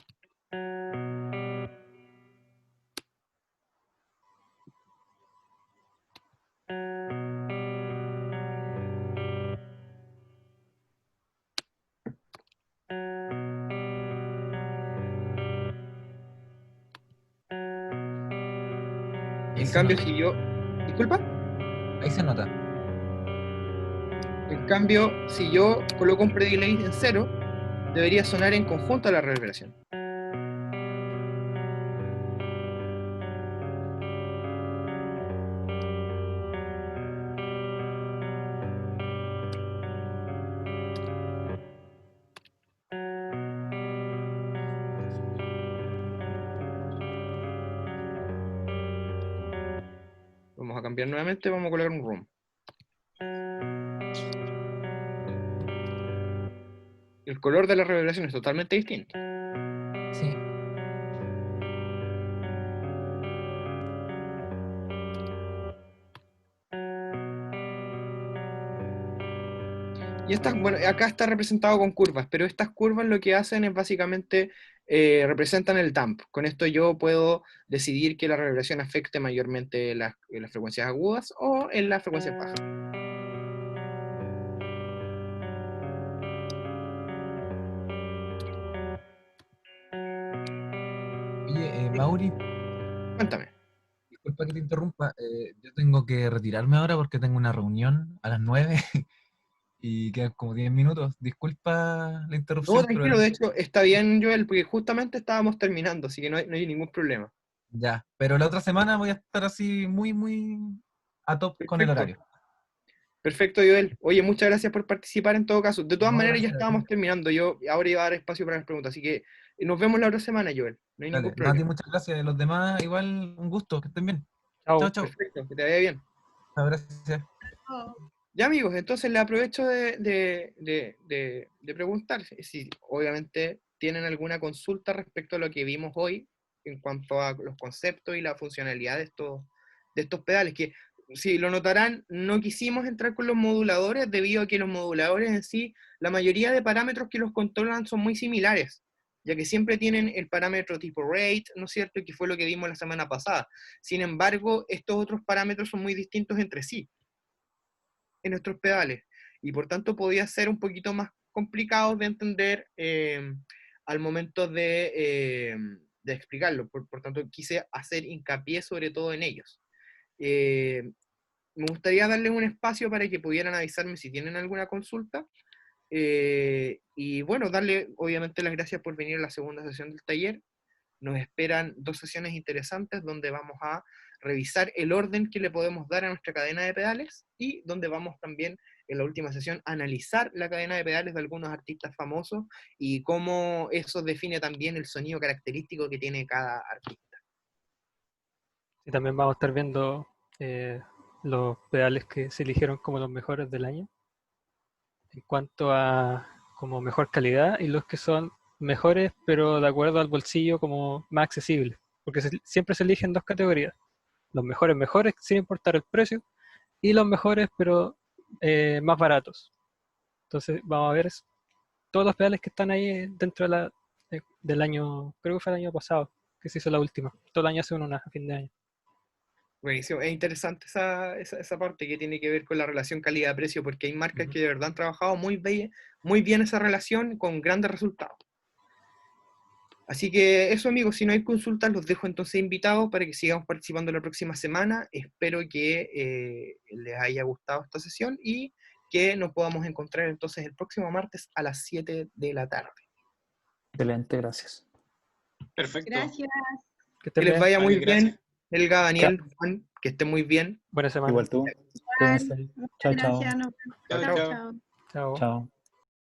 Ahí En se cambio, nota. si yo... Disculpa. Ahí se nota. En cambio, si yo coloco un predelay en 0, debería sonar en conjunto a la reverberación. Vamos a cambiar nuevamente, vamos a colocar un room. El color de la reverberación es totalmente distinto. Sí. Y estas, bueno, acá está representado con curvas, pero estas curvas lo que hacen es básicamente representan el damp. Con esto yo puedo decidir que la reverberación afecte mayormente en las frecuencias agudas o en las frecuencias bajas. Oye, Mauri, Cuéntame. disculpa que te interrumpa. Yo tengo que retirarme ahora porque tengo una reunión a las 9 y quedan como 10 minutos. Disculpa la No, interrupción, pero tranquilo, de hecho está bien, Joel, porque justamente estábamos terminando, así que no hay ningún problema. ya. Pero la otra semana voy a estar así muy, muy a top con el Perfecto. horario. Perfecto, Joel. Oye, muchas gracias por participar en todo caso. De todas No, maneras, ya gracias a ti. estábamos terminando. Yo ahora iba a dar espacio para las preguntas, así que nos vemos la otra semana, Joel. No hay ningún Dale, no, a ti problema. muchas gracias. Los demás, igual, un gusto, que estén bien. Chao, Chao. chao. Perfecto, que te vaya bien. Chao, gracias. Ya, amigos, entonces le aprovecho de preguntar si obviamente tienen alguna consulta respecto a lo que vimos hoy en cuanto a los conceptos y la funcionalidad de estos pedales, que si lo notarán, no quisimos entrar con los moduladores debido a que los moduladores en sí, la mayoría de parámetros que los controlan son muy similares, ya que siempre tienen el parámetro tipo rate, ¿no es cierto?, que fue lo que vimos la semana pasada. Sin embargo, estos otros parámetros son muy distintos entre sí en nuestros pedales, y por tanto podía ser un poquito más complicado de entender al momento de explicarlo. Por tanto, quise hacer hincapié sobre todo en ellos. Me gustaría darles un espacio para que pudieran avisarme si tienen alguna consulta. Y bueno, darle obviamente las gracias por venir a la segunda sesión del taller. Nos esperan 2 sesiones interesantes donde vamos a revisar el orden que le podemos dar a nuestra cadena de pedales y donde vamos también en la última sesión a analizar la cadena de pedales de algunos artistas famosos y cómo eso define también el sonido característico que tiene cada artista. Y también vamos a estar viendo los pedales que se eligieron como los mejores del año en cuanto a como mejor calidad y los que son mejores pero de acuerdo al bolsillo como más accesibles, porque siempre se eligen 2 categorías, los mejores mejores sin importar el precio y los mejores pero más baratos. Entonces vamos a ver todos los pedales que están ahí dentro del año, creo que fue el año pasado que se hizo la última, todo el año hace una a fin de año. Buenísimo. Es interesante esa parte que tiene que ver con la relación calidad-precio, porque hay marcas que de verdad han trabajado muy bien esa relación con grandes resultados. Así que eso, amigos, si no hay consultas, los dejo entonces invitados para que sigamos participando la próxima semana. Espero que les haya gustado esta sesión y que nos podamos encontrar entonces el próximo martes a las 7 de la tarde. Excelente, gracias. Perfecto. Gracias. Que Que estén les bien, vaya muy Vale, gracias. bien, Helga, Daniel, Juan, que estén muy bien. buena semana. Igual tú. Cuídense. Muchas Chao, chao. gracias. Chao, Chao, chao. chao. Chao. Chao.